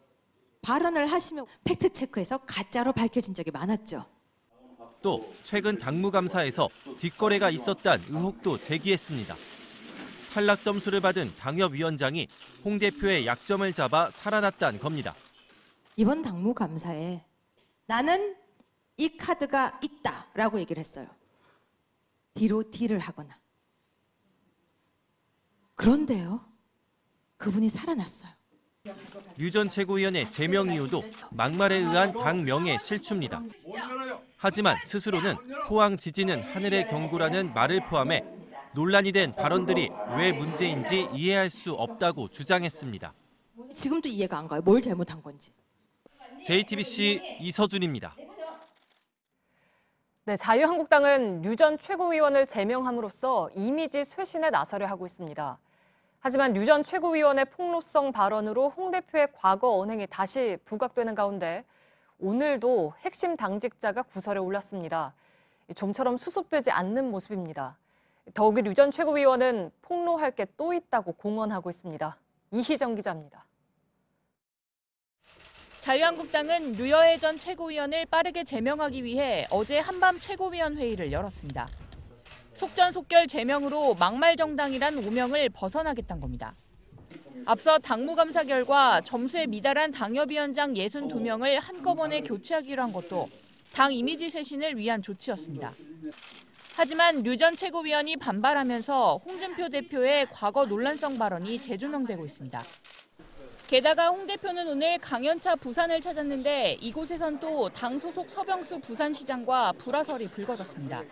발언을 하시면 팩트체크해서 가짜로 밝혀진 적이 많았죠. 또 최근 당무감사에서 뒷거래가 있었다는 의혹도 제기했습니다. 탈락 점수를 받은 당협위원장이 홍 대표의 약점을 잡아 살아났다는 겁니다. 이번 당무감사에 나는 이 카드가 있다라고 얘기를 했어요. 뒤로 딜을 하거나. 그런데요. 그분이 살아났어요. 류 전 최고위원의 제명 이유도 막말에 의한 당 명예 실추입니다. 하지만 스스로는 포항 지진은 하늘의 경고라는 말을 포함해 논란이 된 발언들이 왜 문제인지 이해할 수 없다고 주장했습니다. 지금도 이해가 안 가요. 뭘 잘못한 건지. JTBC 이서준입니다. 네, 자유한국당은 류 전 최고위원을 제명함으로써 이미지 쇄신에 나서려 하고 있습니다. 하지만 류 전 최고위원의 폭로성 발언으로 홍 대표의 과거 언행이 다시 부각되는 가운데 오늘도 핵심 당직자가 구설에 올랐습니다. 좀처럼 수습되지 않는 모습입니다. 더욱이 류 전 최고위원은 폭로할 게 또 있다고 공언하고 있습니다. 이희정 기자입니다. 자유한국당은 류여해 전 최고위원을 빠르게 제명하기 위해 어제 한밤 최고위원 회의를 열었습니다. 속전속결 제명으로 막말 정당이란 오명을 벗어나겠다는 겁니다. 앞서 당무감사 결과 점수에 미달한 당협위원장 62명을 한꺼번에 교체하기로 한 것도 당 이미지 쇄신을 위한 조치였습니다. 하지만 류 전 최고위원이 반발하면서 홍준표 대표의 과거 논란성 발언이 재조명되고 있습니다. 게다가 홍 대표는 오늘 강연차 부산을 찾았는데 이곳에선 또 당 소속 서병수 부산시장과 불화설이 불거졌습니다.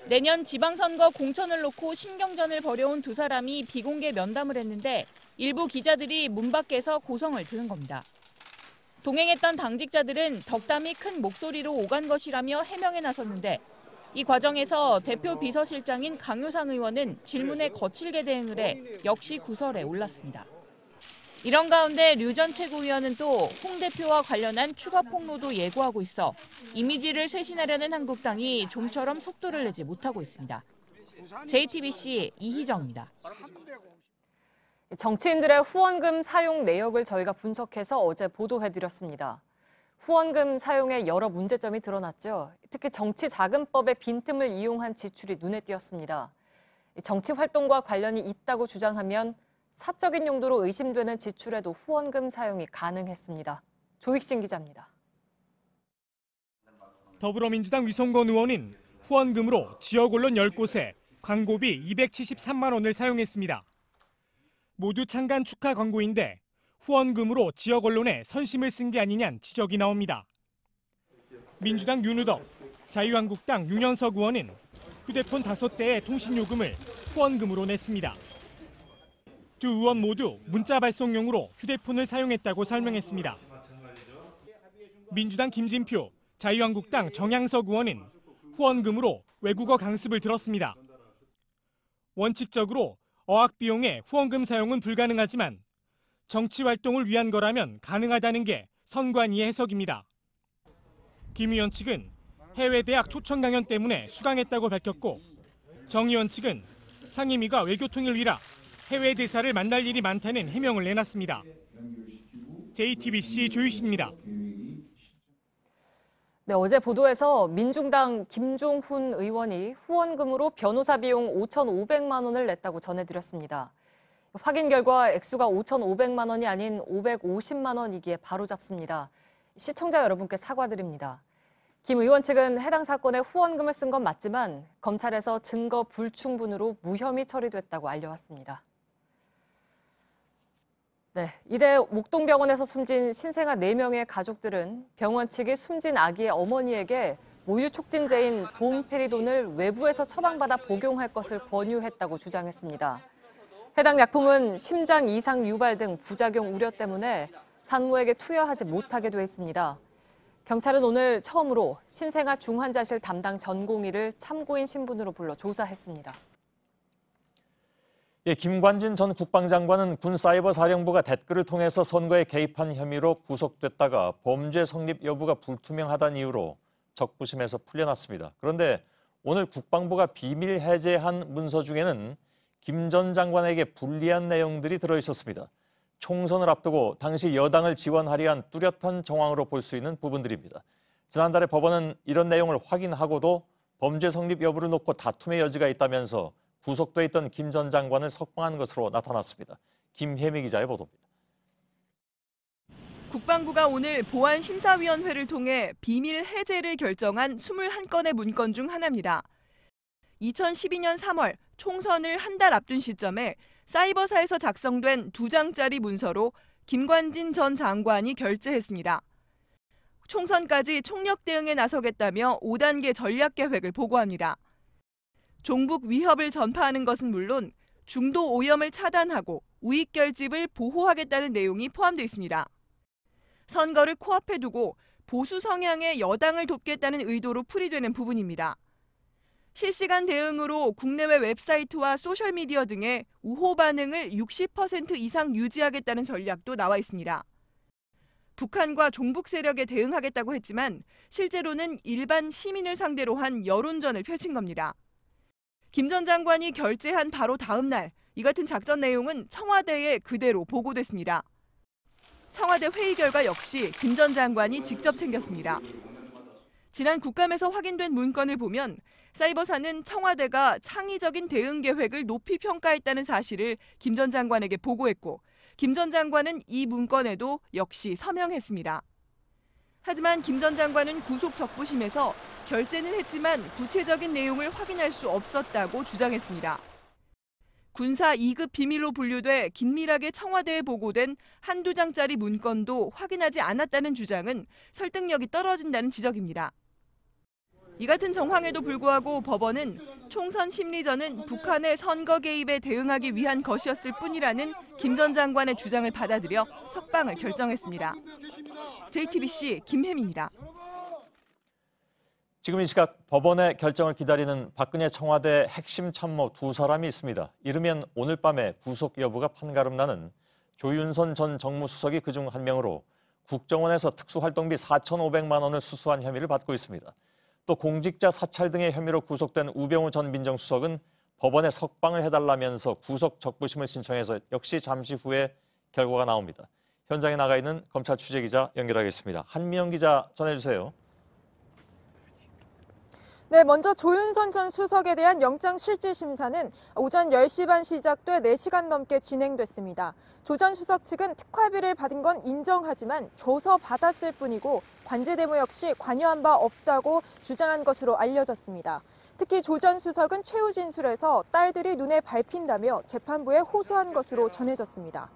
내년 지방선거 공천을 놓고 신경전을 벌여온 두 사람이 비공개 면담을 했는데 일부 기자들이 문 밖에서 고성을 들은 겁니다. 동행했던 당직자들은 덕담이 큰 목소리로 오간 것이라며 해명에 나섰는데 이 과정에서 대표 비서실장인 강효상 의원은 질문에 거칠게 대응을 해 역시 구설에 올랐습니다. 이런 가운데 류 전 최고위원은 또 홍 대표와 관련한 추가 폭로도 예고하고 있어 이미지를 쇄신하려는 한국당이 좀처럼 속도를 내지 못하고 있습니다. JTBC 이희정입니다. 정치인들의 후원금 사용 내역을 저희가 분석해서 어제 보도해드렸습니다. 후원금 사용에 여러 문제점이 드러났죠. 특히 정치자금법의 빈틈을 이용한 지출이 눈에 띄었습니다. 정치 활동과 관련이 있다고 주장하면 사적인 용도로 의심되는 지출에도 후원금 사용이 가능했습니다. 조익신 기자입니다. 더불어민주당 위성건 의원은 후원금으로 지역 언론 10곳에 광고비 273만 원을 사용했습니다. 모두 창간 축하 광고인데 후원금으로 지역 언론에 선심을 쓴 게 아니냐는 지적이 나옵니다. 민주당 윤우덕, 자유한국당 윤현석 의원은 휴대폰 5대의 통신요금을 후원금으로 냈습니다. 두 의원 모두 문자 발송용으로 휴대폰을 사용했다고 설명했습니다. 민주당 김진표, 자유한국당 정양석 의원은 후원금으로 외국어 강습을 들었습니다. 원칙적으로 어학 비용의 후원금 사용은 불가능하지만 정치 활동을 위한 거라면 가능하다는 게 선관위의 해석입니다. 김 의원 측은 해외 대학 초청 강연 때문에 수강했다고 밝혔고, 정 의원 측은 상임위가 외교통일 위라 해외 대사를 만날 일이 많다는 해명을 내놨습니다. JTBC 조유신입니다. 네, 어제 보도에서 민중당 김종훈 의원이 후원금으로 변호사 비용 5,500만 원을 냈다고 전해드렸습니다. 확인 결과 액수가 5,500만 원이 아닌 550만 원이기에 바로잡습니다. 시청자 여러분께 사과드립니다. 김 의원 측은 해당 사건에 후원금을 쓴 건 맞지만 검찰에서 증거 불충분으로 무혐의 처리됐다고 알려왔습니다. 네, 이대 목동병원에서 숨진 신생아 4명의 가족들은 병원 측이 숨진 아기의 어머니에게 모유 촉진제인 돔페리돈을 외부에서 처방받아 복용할 것을 권유했다고 주장했습니다. 해당 약품은 심장 이상 유발 등 부작용 우려 때문에 산모에게 투여하지 못하게 돼 있습니다. 경찰은 오늘 처음으로 신생아 중환자실 담당 전공의를 참고인 신분으로 불러 조사했습니다. 김관진 전 국방장관은 군사이버사령부가 댓글을 통해서 선거에 개입한 혐의로 구속됐다가 범죄 성립 여부가 불투명하다는 이유로 적부심에서 풀려났습니다. 그런데 오늘 국방부가 비밀 해제한 문서 중에는 김 전 장관에게 불리한 내용들이 들어있었습니다. 총선을 앞두고 당시 여당을 지원하려 한 뚜렷한 정황으로 볼 수 있는 부분들입니다. 지난달에 법원은 이런 내용을 확인하고도 범죄 성립 여부를 놓고 다툼의 여지가 있다면서 구속돼 있던 김 전 장관을 석방한 것으로 나타났습니다. 김혜미 기자의 보도입니다. 국방부가 오늘 보안심사위원회를 통해 비밀 해제를 결정한 21건의 문건 중 하나입니다. 2012년 3월 총선을 한 달 앞둔 시점에 사이버사에서 작성된 2장짜리 문서로 김관진 전 장관이 결재했습니다. 총선까지 총력 대응에 나서겠다며 5단계 전략 계획을 보고합니다. 종북 위협을 전파하는 것은 물론 중도 오염을 차단하고 우익 결집을 보호하겠다는 내용이 포함되어 있습니다. 선거를 코앞에 두고 보수 성향의 여당을 돕겠다는 의도로 풀이되는 부분입니다. 실시간 대응으로 국내외 웹사이트와 소셜미디어 등의 우호 반응을 60% 이상 유지하겠다는 전략도 나와 있습니다. 북한과 종북 세력에 대응하겠다고 했지만 실제로는 일반 시민을 상대로 한 여론전을 펼친 겁니다. 김 전 장관이 결재한 바로 다음 날 이 같은 작전 내용은 청와대에 그대로 보고됐습니다. 청와대 회의 결과 역시 김 전 장관이 직접 챙겼습니다. 지난 국감에서 확인된 문건을 보면 사이버사는 청와대가 창의적인 대응 계획을 높이 평가했다는 사실을 김 전 장관에게 보고했고 김 전 장관은 이 문건에도 역시 서명했습니다. 하지만 김 전 장관은 구속 적부심에서 결재는 했지만 구체적인 내용을 확인할 수 없었다고 주장했습니다. 군사 2급 비밀로 분류돼 긴밀하게 청와대에 보고된 한두 장짜리 문건도 확인하지 않았다는 주장은 설득력이 떨어진다는 지적입니다. 이 같은 정황에도 불구하고 법원은 총선 심리전은 북한의 선거 개입에 대응하기 위한 것이었을 뿐이라는 김 전 장관의 주장을 받아들여 석방을 결정했습니다. JTBC 김혜미입니다. 지금 이 시각 법원의 결정을 기다리는 박근혜 청와대 핵심 참모 2사람이 있습니다. 이르면 오늘 밤에 구속 여부가 판가름나는 조윤선 전 정무수석이 그중 한 명으로 국정원에서 특수활동비 4,500만 원을 수수한 혐의를 받고 있습니다. 또 공직자 사찰 등의 혐의로 구속된 우병우 전 민정수석은 법원에 석방을 해달라면서 구속 적부심을 신청해서 역시 잠시 후에 결과가 나옵니다. 현장에 나가 있는 검찰 취재기자 연결하겠습니다. 한미영 기자 전해주세요. 네, 먼저 조윤선 전 수석에 대한 영장실질심사는 오전 10시 반 시작돼 4시간 넘게 진행됐습니다. 조 전 수석 측은 특활비를 받은 건 인정하지만 줘서 받았을 뿐이고 관제대무 역시 관여한 바 없다고 주장한 것으로 알려졌습니다. 특히 조 전 수석은 최후 진술에서 딸들이 눈에 밟힌다며 재판부에 호소한 것으로 전해졌습니다.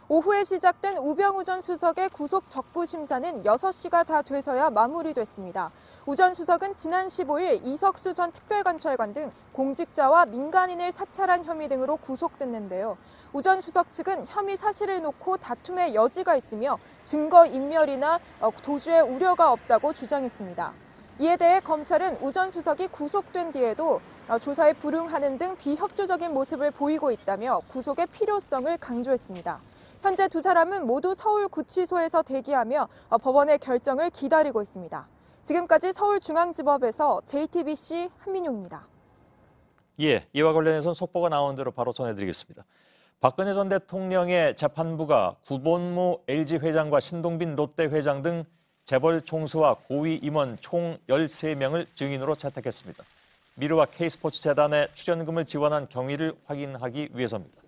오후에 시작된 우병우 전 수석의 구속 적부 심사는 6시가 다 돼서야 마무리됐습니다. 우 전 수석은 지난 15일 이석수 전 특별관찰관 등 공직자와 민간인을 사찰한 혐의 등으로 구속됐는데요. 우 전 수석 측은 혐의 사실을 놓고 다툼의 여지가 있으며 증거인멸이나 도주의 우려가 없다고 주장했습니다. 이에 대해 검찰은 우 전 수석이 구속된 뒤에도 조사에 불응하는 등 비협조적인 모습을 보이고 있다며 구속의 필요성을 강조했습니다. 현재 두 사람은 모두 서울구치소에서 대기하며 법원의 결정을 기다리고 있습니다. 지금까지 서울중앙지법에서 JTBC 한민용입니다. 예, 이와 관련해서 속보가 나온 대로 바로 전해드리겠습니다. 박근혜 전 대통령의 재판부가 구본무 LG 회장과 신동빈 롯데 회장 등 재벌 총수와 고위 임원 총 13명을 증인으로 채택했습니다. 미르와 K스포츠재단에 출연금을 지원한 경위를 확인하기 위해서입니다.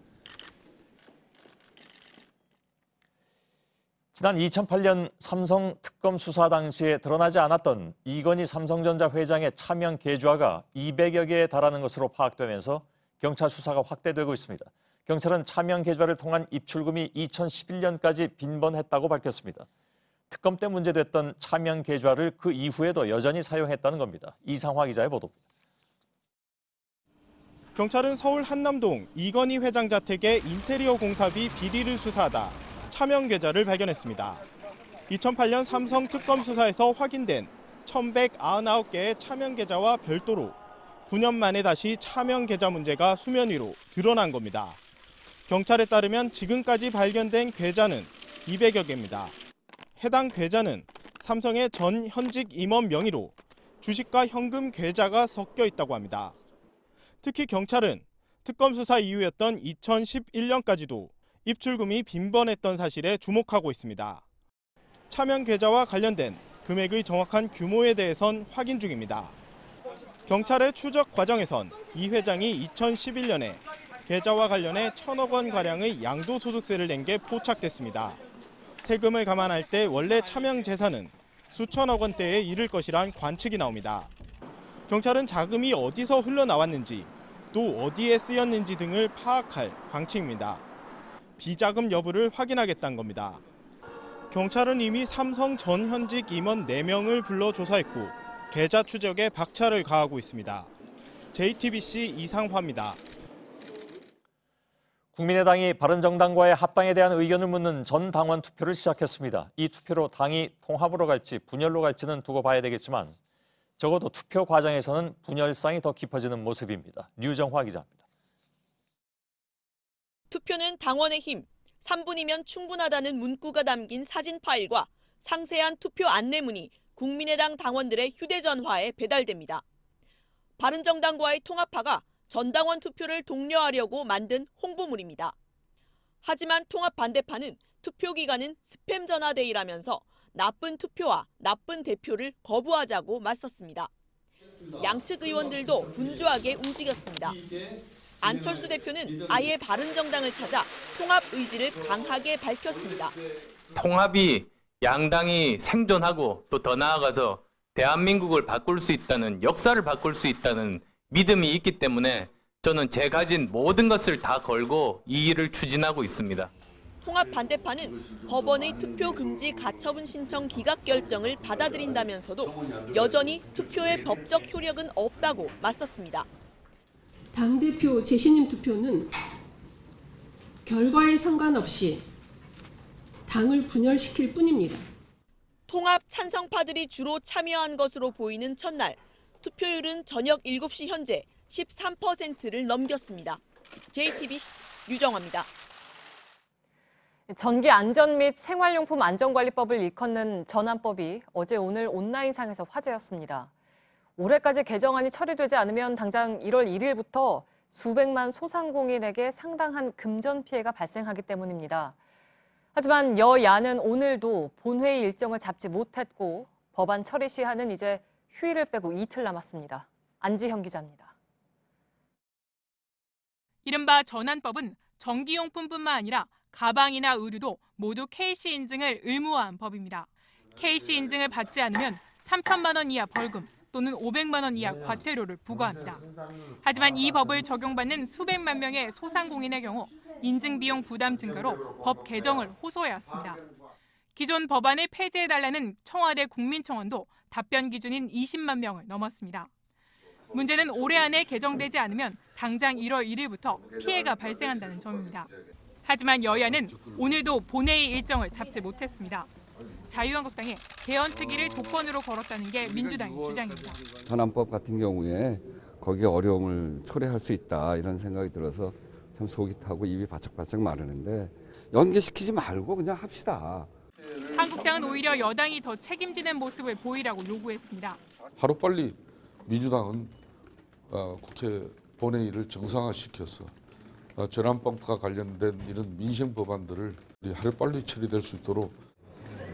지난 2008년 삼성 특검 수사 당시에 드러나지 않았던 이건희 삼성전자 회장의 차명 계좌가 200여 개에 달하는 것으로 파악되면서 경찰 수사가 확대되고 있습니다. 경찰은 차명 계좌를 통한 입출금이 2011년까지 빈번했다고 밝혔습니다. 특검 때 문제됐던 차명 계좌를 그 이후에도 여전히 사용했다는 겁니다. 이상화 기자의 보도입니다. 경찰은 서울 한남동 이건희 회장 자택의 인테리어 공사비 비리를 수사하다 차명 계좌를 발견했습니다. 2008년 삼성 특검 수사에서 확인된 1,199개의 차명 계좌와 별도로 9년 만에 다시 차명 계좌 문제가 수면 위로 드러난 겁니다. 경찰에 따르면 지금까지 발견된 계좌는 200여 개입니다. 해당 계좌는 삼성의 전 현직 임원 명의로 주식과 현금 계좌가 섞여 있다고 합니다. 특히 경찰은 특검 수사 이후였던 2011년까지도 입출금이 빈번했던 사실에 주목하고 있습니다. 차명 계좌와 관련된 금액의 정확한 규모에 대해선 확인 중입니다. 경찰의 추적 과정에선 이 회장이 2011년에 계좌와 관련해 1,000억 원가량의 양도소득세를 낸 게 포착됐습니다. 세금을 감안할 때 원래 차명 재산은 수천억 원대에 이를 것이란 관측이 나옵니다. 경찰은 자금이 어디서 흘러나왔는지 또 어디에 쓰였는지 등을 파악할 방침입니다. 비자금 여부를 확인하겠다는 겁니다. 경찰은 이미 삼성 전 현직 임원 4명을 불러 조사했고 계좌 추적에 박차를 가하고 있습니다. JTBC 이상화입니다. 국민의당이 바른정당과의 합당에 대한 의견을 묻는 전 당원 투표를 시작했습니다. 이 투표로 당이 통합으로 갈지 분열로 갈지는 두고 봐야 되겠지만 적어도 투표 과정에서는 분열상이 더 깊어지는 모습입니다. 류정화 기자입니다. 투표는 당원의 힘, 3분이면 충분하다는 문구가 담긴 사진 파일과 상세한 투표 안내문이 국민의당 당원들의 휴대전화에 배달됩니다. 바른정당과의 통합파가 전당원 투표를 독려하려고 만든 홍보물입니다. 하지만 통합 반대파는 투표 기간은 스팸 전화데이라면서 나쁜 투표와 나쁜 대표를 거부하자고 맞섰습니다. 양측 의원들도 분주하게 움직였습니다. 안철수 대표는 아예 바른정당을 찾아 통합 의지를 강하게 밝혔습니다. 통합이 양당이 생존하고 또 더 나아가서 대한민국을 바꿀 수 있다는, 역사를 바꿀 수 있다는 믿음이 있기 때문에 저는 제 가진 모든 것을 다 걸고 이 일을 추진하고 있습니다. 통합 반대파는 법원의 투표 금지 가처분 신청 기각 결정을 받아들인다면서도 여전히 투표의 법적 효력은 없다고 맞섰습니다. 당대표 재신임 투표는 결과에 상관없이 당을 분열시킬 뿐입니다. 통합 찬성파들이 주로 참여한 것으로 보이는 첫날, 투표율은 저녁 7시 현재 13%를 넘겼습니다. JTBC 유정화입니다. 전기 안전 및 생활용품 안전관리법을 일컫는 전안법이 어제 오늘 온라인상에서 화제였습니다. 올해까지 개정안이 처리되지 않으면 당장 1월 1일부터 수백만 소상공인에게 상당한 금전 피해가 발생하기 때문입니다. 하지만 여야는 오늘도 본회의 일정을 잡지 못했고 법안 처리 시한은 이제 휴일을 빼고 이틀 남았습니다. 안지현 기자입니다. 이른바 전안법은 전기용품뿐만 아니라 가방이나 의류도 모두 KC 인증을 의무화한 법입니다. KC 인증을 받지 않으면 3천만 원 이하 벌금 또는 500만 원 이하 과태료를 부과합니다. 하지만 이 법을 적용받는 수백만 명의 소상공인의 경우 인증 비용 부담 증가로 법 개정을 호소해왔습니다. 기존 법안을 폐지해달라는 청와대 국민청원도 답변 기준인 20만 명을 넘었습니다. 문제는 올해 안에 개정되지 않으면 당장 1월 1일부터 피해가 발생한다는 점입니다. 하지만 여야는 오늘도 본회의 일정을 잡지 못했습니다. 자유한국당이 개헌특위를 조건으로 걸었다는 게 민주당의 주장입니다. 현안법 같은 경우에 거기에 어려움을 초래할 수 있다 이런 생각이 들어서 참 속이 타고 입이 바짝바짝 마르는데 연계시키지 말고 그냥 합시다. 한국당은 오히려 여당이 더 책임지는 모습을 보이라고 요구했습니다. 하루빨리 민주당은 국회 본회의를 정상화시켜서 재난법과 관련된 이런 민생 법안들을 하루빨리 처리될 수 있도록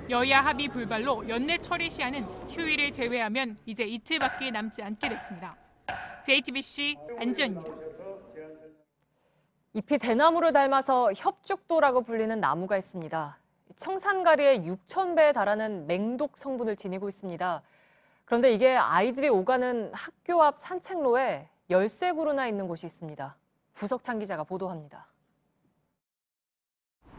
여야 합의 불발로 연내 처리 시한은 휴일을 제외하면 이제 이틀밖에 남지 않게 됐습니다. JTBC 안지연입니다. 잎이 대나무를 닮아서 협죽도라고 불리는 나무가 있습니다. 청산가리의 6,000배에 달하는 맹독 성분을 지니고 있습니다. 그런데 이게 아이들이 오가는 학교 앞 산책로에 13그루나 있는 곳이 있습니다. 부석찬 기자가 보도합니다.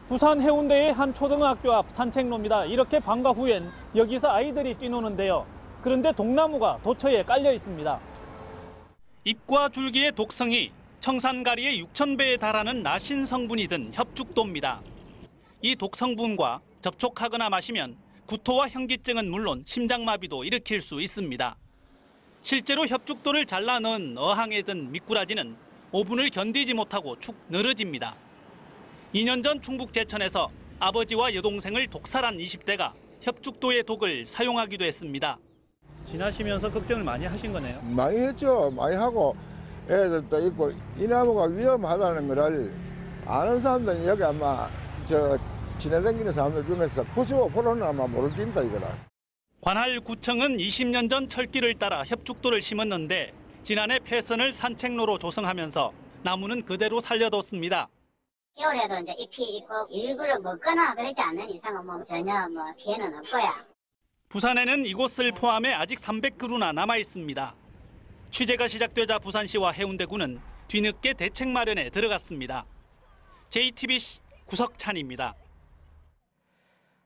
부산 해운대의 한 초등학교 앞 산책로입니다. 이렇게 방과 후엔 여기서 아이들이 뛰노는데요. 그런데 독나무가 도처에 깔려 있습니다. 잎과 줄기의 독성이 청산가리의 6,000배에 달하는 나신 성분이 든 협죽도입니다. 이 독성분과 접촉하거나 마시면 구토와 현기증은 물론 심장마비도 일으킬 수 있습니다. 실제로 협죽도를 잘라 넣은 어항에 든 미꾸라지는 오븐을 견디지 못하고 축 늘어집니다. 2년 전 충북 제천에서 아버지와 여동생을 독살한 20대가 협죽도의 독을 사용하기도 했습니다. 지나시면서 걱정을 많이 하신 거네요. 많이 했죠. 많이 하고 애들도 있고 이 나무가 위험하다는 걸 아는 사람들은 여기 아마 지나다니는 사람들 중에서 95%는 아마 모를 겁니다, 이거라. 관할구청은 20년 전 철길을 따라 협죽도를 심었는데 지난해 폐선을 산책로로 조성하면서 나무는 그대로 살려뒀습니다. 겨울에도 이제 잎이 있고 일부러 먹거나 그러지 않는 이상은 전혀 피해는 없고요. 부산에는 이곳을 포함해 아직 300그루나 남아 있습니다. 취재가 시작되자 부산시와 해운대구는 뒤늦게 대책 마련에 들어갔습니다. JTBC 구석찬입니다.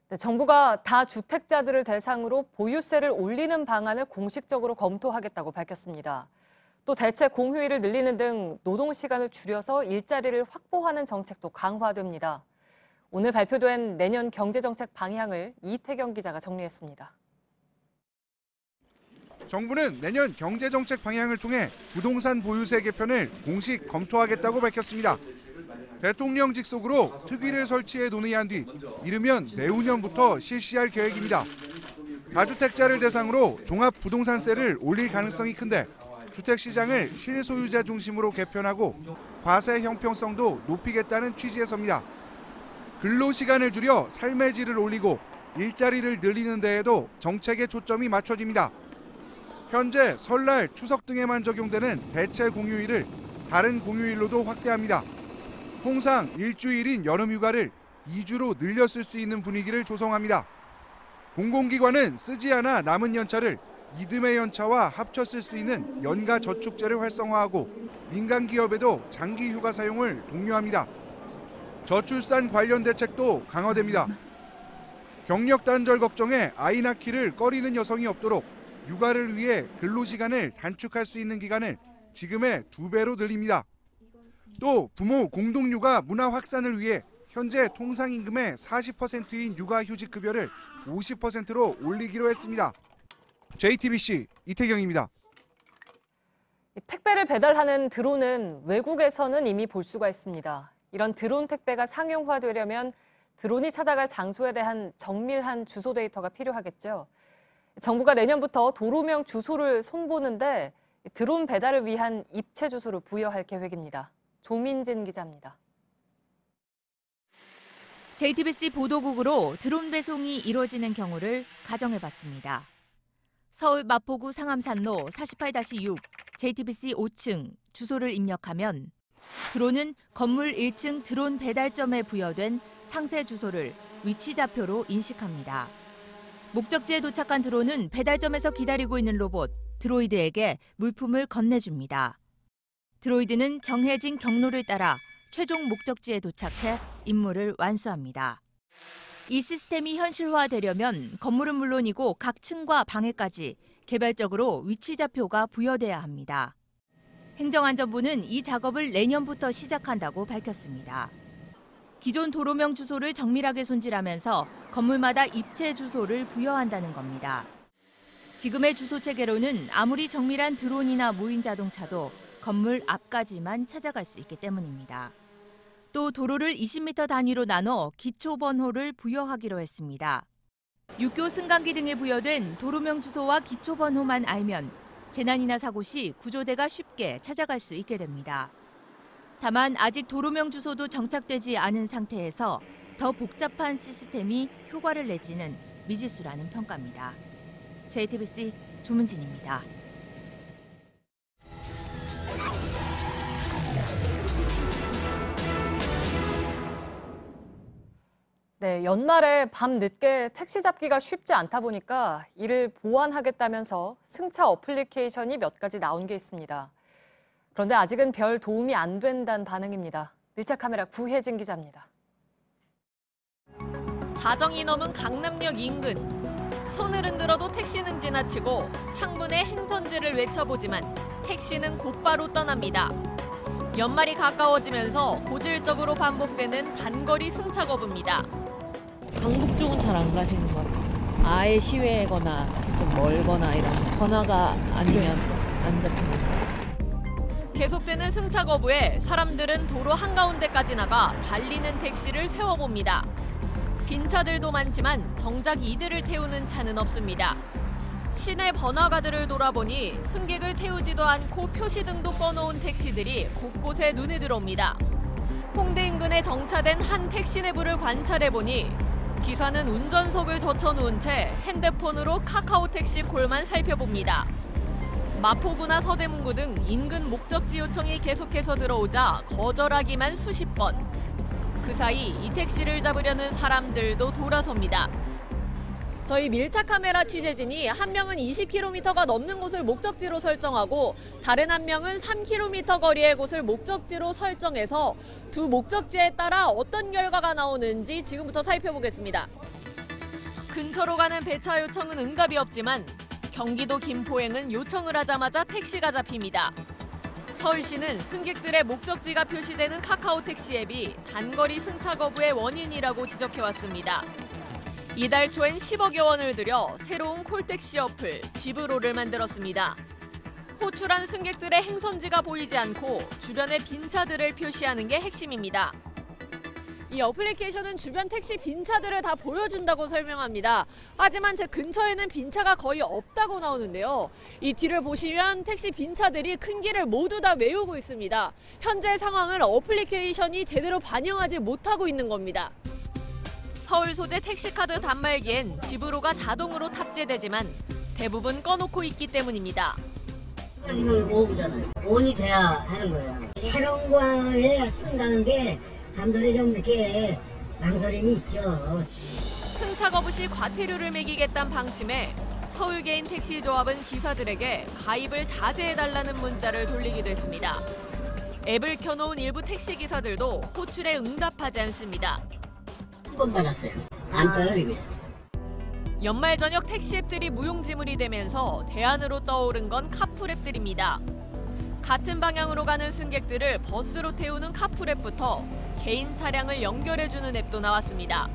네, 정부가 다주택자들을 대상으로 보유세를 올리는 방안을 공식적으로 검토하겠다고 밝혔습니다. 또 대체 공휴일을 늘리는 등 노동시간을 줄여서 일자리를 확보하는 정책도 강화됩니다. 오늘 발표된 내년 경제정책 방향을 이태경 기자가 정리했습니다. 정부는 내년 경제정책 방향을 통해 부동산 보유세 개편을 공식 검토하겠다고 밝혔습니다. 대통령 직속으로 특위를 설치해 논의한 뒤 이르면 내후년부터 실시할 계획입니다. 다주택자를 대상으로 종합부동산세를 올릴 가능성이 큰데 주택시장을 실소유자 중심으로 개편하고 과세 형평성도 높이겠다는 취지에서입니다. 근로시간을 줄여 삶의 질을 올리고 일자리를 늘리는 데에도 정책의 초점이 맞춰집니다. 현재 설날, 추석 등에만 적용되는 대체 공휴일을 다른 공휴일로도 확대합니다. 통상 일주일인 여름휴가를 2주로 늘려 쓸 수 있는 분위기를 조성합니다. 공공기관은 쓰지 않아 남은 연차를 이듬해 연차와 합쳐 쓸 수 있는 연가 저축제를 활성화하고 민간 기업에도 장기 휴가 사용을 독려합니다. 저출산 관련 대책도 강화됩니다. 경력 단절 걱정에 아이 낳기를 꺼리는 여성이 없도록 육아를 위해 근로시간을 단축할 수 있는 기간을 지금의 2배로 늘립니다. 또 부모 공동육아 문화 확산을 위해 현재 통상임금의 40%인 육아휴직급여를 50%로 올리기로 했습니다. JTBC 이태경입니다. 택배를 배달하는 드론은 외국에서는 이미 볼 수가 있습니다. 이런 드론 택배가 상용화되려면 드론이 찾아갈 장소에 대한 정밀한 주소 데이터가 필요하겠죠. 정부가 내년부터 도로명 주소를 손보는데 드론 배달을 위한 입체 주소를 부여할 계획입니다. 조민진 기자입니다. JTBC 보도국으로 드론 배송이 이루어지는 경우를 가정해봤습니다. 서울 마포구 상암산로 48-6 JTBC 5층 주소를 입력하면 드론은 건물 1층 드론 배달점에 부여된 상세 주소를 위치 좌표로 인식합니다. 목적지에 도착한 드론은 배달점에서 기다리고 있는 로봇 드로이드에게 물품을 건네줍니다. 드로이드는 정해진 경로를 따라 최종 목적지에 도착해 임무를 완수합니다. 이 시스템이 현실화되려면 건물은 물론이고 각 층과 방에까지 개별적으로 위치좌표가 부여돼야 합니다. 행정안전부는 이 작업을 내년부터 시작한다고 밝혔습니다. 기존 도로명 주소를 정밀하게 손질하면서 건물마다 입체 주소를 부여한다는 겁니다. 지금의 주소 체계로는 아무리 정밀한 드론이나 무인 자동차도 건물 앞까지만 찾아갈 수 있기 때문입니다. 또 도로를 20m 단위로 나눠 기초 번호를 부여하기로 했습니다. 육교 승강기 등에 부여된 도로명 주소와 기초 번호만 알면 재난이나 사고 시 구조대가 쉽게 찾아갈 수 있게 됩니다. 다만 아직 도로명 주소도 정착되지 않은 상태에서 더 복잡한 시스템이 효과를 낼지는 미지수라는 평가입니다. JTBC 조문진입니다. 네, 연말에 밤 늦게 택시 잡기가 쉽지 않다 보니까 이를 보완하겠다면서 승차 어플리케이션이 몇 가지 나온 게 있습니다. 그런데 아직은 별 도움이 안 된다는 반응입니다. 밀착카메라 구혜진 기자입니다. 자정이 넘은 강남역 인근. 손을 흔들어도 택시는 지나치고 창문에 행선지를 외쳐보지만 택시는 곧바로 떠납니다. 연말이 가까워지면서 고질적으로 반복되는 단거리 승차 거부입니다. 강북 쪽은 잘 안 가시는 것 같아요. 아예 시외거나 좀 멀거나 이런 번화가 아니면 안 잡힙니다. 계속되는 승차 거부에 사람들은 도로 한가운데까지 나가 달리는 택시를 세워봅니다. 빈 차들도 많지만 정작 이들을 태우는 차는 없습니다. 시내 번화가들을 돌아보니 승객을 태우지도 않고 표시등도 꺼놓은 택시들이 곳곳에 눈에 들어옵니다. 홍대 인근에 정차된 한 택시 내부를 관찰해보니 기사는 운전석을 젖혀놓은 채 핸드폰으로 카카오 택시 콜만 살펴봅니다. 마포구나 서대문구 등 인근 목적지 요청이 계속해서 들어오자 거절하기만 수십 번. 그 사이 이 택시를 잡으려는 사람들도 돌아섭니다. 저희 밀착카메라 취재진이 한 명은 20km가 넘는 곳을 목적지로 설정하고 다른 한 명은 3km 거리의 곳을 목적지로 설정해서 두 목적지에 따라 어떤 결과가 나오는지 지금부터 살펴보겠습니다. 근처로 가는 배차 요청은 응답이 없지만 경기도 김포행은 요청을 하자마자 택시가 잡힙니다. 서울시는 승객들의 목적지가 표시되는 카카오 택시 앱이 단거리 승차 거부의 원인이라고 지적해왔습니다. 이달 초엔 10억여 원을 들여 새로운 콜택시 어플 지브로를 만들었습니다. 호출한 승객들의 행선지가 보이지 않고 주변의 빈차들을 표시하는 게 핵심입니다. 이 어플리케이션은 주변 택시 빈차들을 다 보여준다고 설명합니다. 하지만 제 근처에는 빈차가 거의 없다고 나오는데요. 이 뒤를 보시면 택시 빈차들이 큰 길을 모두 다 메우고 있습니다. 현재 상황을 어플리케이션이 제대로 반영하지 못하고 있는 겁니다. 서울 소재 택시카드 단말기엔 지브로가 자동으로 탑재되지만 대부분 꺼놓고 있기 때문입니다. 이거 오브잖아요. 온이 돼야 하는 거예요. 새로운 거에 쓴다는 게 감독이 좀 이렇게 망설임이 있죠. 승차 거부 시 과태료를 매기겠다는 방침에 서울개인 택시조합은 기사들에게 가입을 자제해달라는 문자를 돌리기도 했습니다. 앱을 켜놓은 일부 택시기사들도 호출에 응답하지 않습니다. 한 번 받았어요. 안 떠요 이게. 연말 저녁 택시 앱들이 무용지물이 되면서 대안으로 떠오른 건 카풀 앱들입니다. 같은 방향으로 가는 승객들을 버스로 태우는 카풀 앱부터 개인 차량을 연결해주는 앱도 나왔습니다.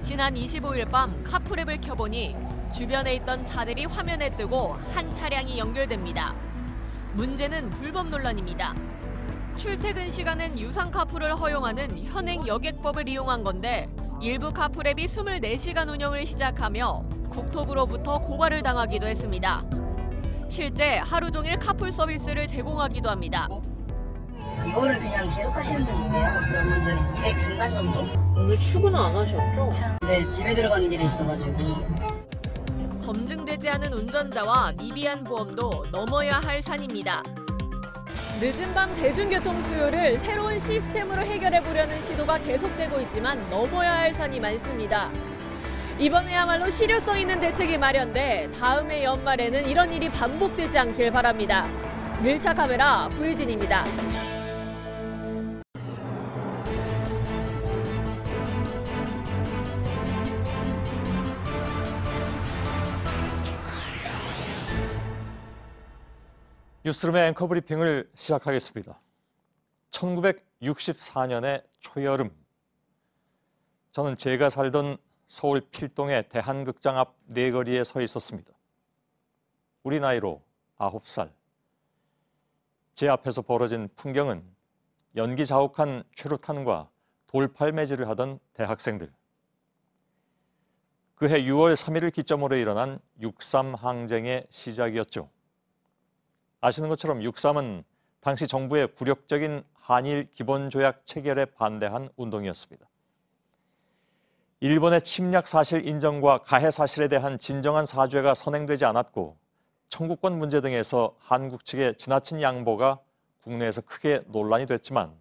지난 25일 밤 카풀 앱을 켜보니 주변에 있던 차들이 화면에 뜨고 한 차량이 연결됩니다. 문제는 불법 논란입니다. 출퇴근 시간엔 유상 카풀을 허용하는 현행 여객법을 이용한 건데 일부 카풀 앱이 24시간 운영을 시작하며 국토부로부터 고발을 당하기도 했습니다. 실제 하루 종일 카풀 서비스를 제공하기도 합니다. 이거를 그냥 계속 하시는 분 있네요. 그런 분들은 200 중반 정도? 오늘 출근은 안 하셨죠? 네, 집에 들어가는 길에 있어가지고. 검증되지 않은 운전자와 미비한 보험도 넘어야 할 산입니다. 늦은 밤 대중교통 수요를 새로운 시스템으로 해결해보려는 시도가 계속되고 있지만 넘어야 할 산이 많습니다. 이번에야말로 실효성 있는 대책이 마련돼 다음해 연말에는 이런 일이 반복되지 않길 바랍니다. 밀착카메라 구혜진입니다. 뉴스룸의 앵커 브리핑을 시작하겠습니다. 1964년의 초여름, 저는 제가 살던 서울 필동의 대한극장 앞 네거리에 서 있었습니다. 우리 나이로 9살. 제 앞에서 벌어진 풍경은 연기 자욱한 최루탄과 돌팔매질을 하던 대학생들. 그해 6월 3일을 기점으로 일어난 6.3 항쟁의 시작이었죠. 아시는 것처럼 6.3은 당시 정부의 굴욕적인 한일 기본조약 체결에 반대한 운동이었습니다. 일본의 침략 사실 인정과 가해 사실에 대한 진정한 사죄가 선행되지 않았고 청구권 문제 등에서 한국 측의 지나친 양보가 국내에서 크게 논란이 됐지만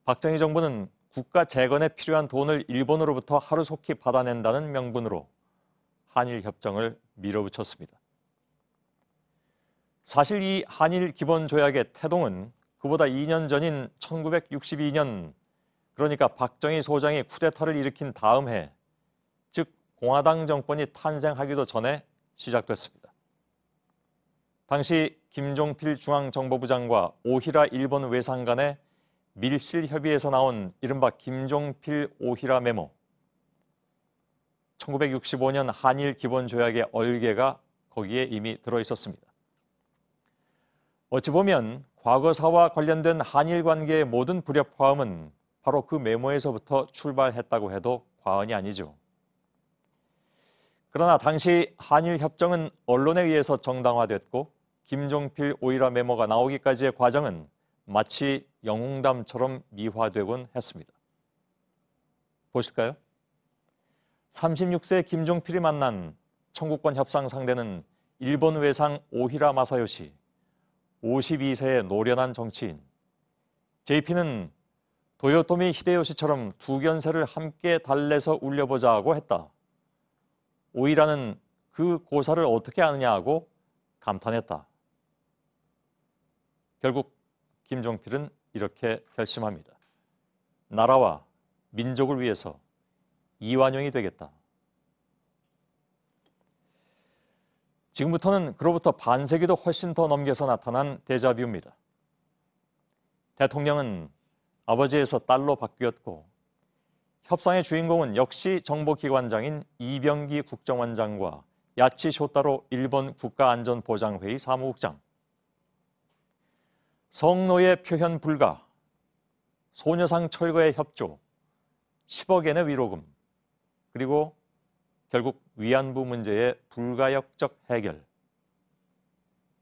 박정희 정부는 국가 재건에 필요한 돈을 일본으로부터 하루속히 받아낸다는 명분으로 한일 협정을 밀어붙였습니다. 사실 이 한일 기본조약의 태동은 그보다 2년 전인 1962년, 그러니까 박정희 소장이 쿠데타를 일으킨 다음 해, 즉 공화당 정권이 탄생하기도 전에 시작됐습니다. 당시 김종필 중앙정보부장과 오히라 일본 외상 간의 밀실 협의에서 나온 이른바 김종필 오히라 메모, 1965년 한일 기본조약의 얼개가 거기에 이미 들어있었습니다. 어찌 보면 과거사와 관련된 한일 관계의 모든 불협화음은 바로 그 메모에서부터 출발했다고 해도 과언이 아니죠. 그러나 당시 한일 협정은 언론에 의해서 정당화됐고 김종필 오히라 메모가 나오기까지의 과정은 마치 영웅담처럼 미화되곤 했습니다. 보실까요? 36세 김종필이 만난 청구권 협상 상대는 일본 외상 오히라 마사요시, 52세의 노련한 정치인. JP는 도요토미 히데요시처럼 두 견세를 함께 달래서 울려보자고 했다. 오히라는 그 고사를 어떻게 아느냐 하고 감탄했다. 결국 김종필은 이렇게 결심합니다. 나라와 민족을 위해서 이완용이 되겠다. 지금부터는 그로부터 반세기도 훨씬 더 넘겨서 나타난 데자뷰입니다. 대통령은 아버지에서 딸로 바뀌었고 협상의 주인공은 역시 정보기관장인 이병기 국정원장과 야치 쇼타로 일본 국가안전보장회의 사무국장. 성노예 표현 불가, 소녀상 철거의 협조, 10억엔의 위로금, 그리고 결국 위안부 문제의 불가역적 해결,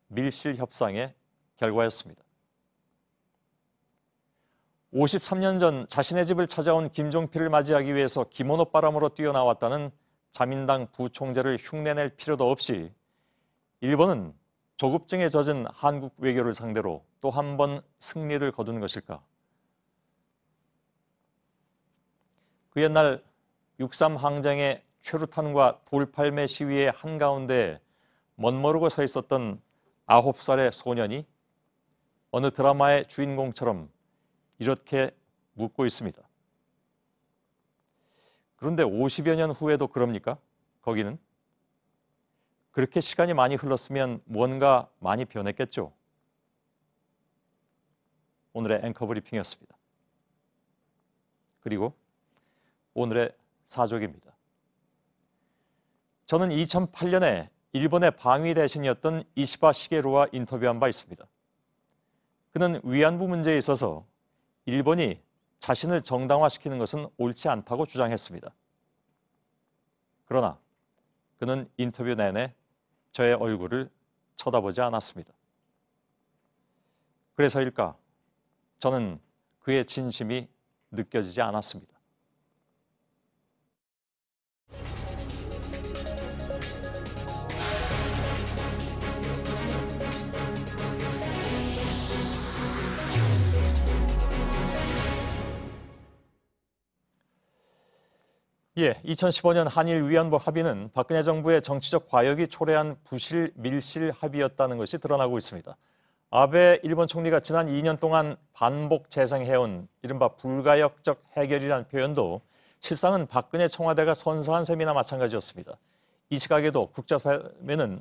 밀실 협상의 결과였습니다. 53년 전 자신의 집을 찾아온 김종필을 맞이하기 위해서 기모노바람으로 뛰어나왔다는 자민당 부총재를 흉내낼 필요도 없이 일본은 조급증에 젖은 한국 외교를 상대로 또 한 번 승리를 거둔 것일까? 그 옛날 6.3 항쟁의 최루탄과 돌팔매 시위의 한가운데 멋모르고 서 있었던 9살의 소년이 어느 드라마의 주인공처럼 이렇게 묻고 있습니다. 그런데 50여 년 후에도 그럽니까? 거기는? 그렇게 시간이 많이 흘렀으면 뭔가 많이 변했겠죠. 오늘의 앵커 브리핑이었습니다. 그리고 오늘의 사족입니다. 저는 2008년에 일본의 방위 대신이었던 이시바 시게루와 인터뷰한 바 있습니다. 그는 위안부 문제에 있어서 일본이 자신을 정당화시키는 것은 옳지 않다고 주장했습니다. 그러나 그는 인터뷰 내내 저의 얼굴을 쳐다보지 않았습니다. 그래서일까? 저는 그의 진심이 느껴지지 않았습니다. 예, 2015년 한일 위안부 합의는 박근혜 정부의 정치적 과욕이 초래한 부실 밀실 합의였다는 것이 드러나고 있습니다. 아베 일본 총리가 지난 2년 동안 반복 재생해온 이른바 불가역적 해결이라는 표현도 실상은 박근혜 청와대가 선사한 셈이나 마찬가지였습니다. 이 시각에도 국제사회는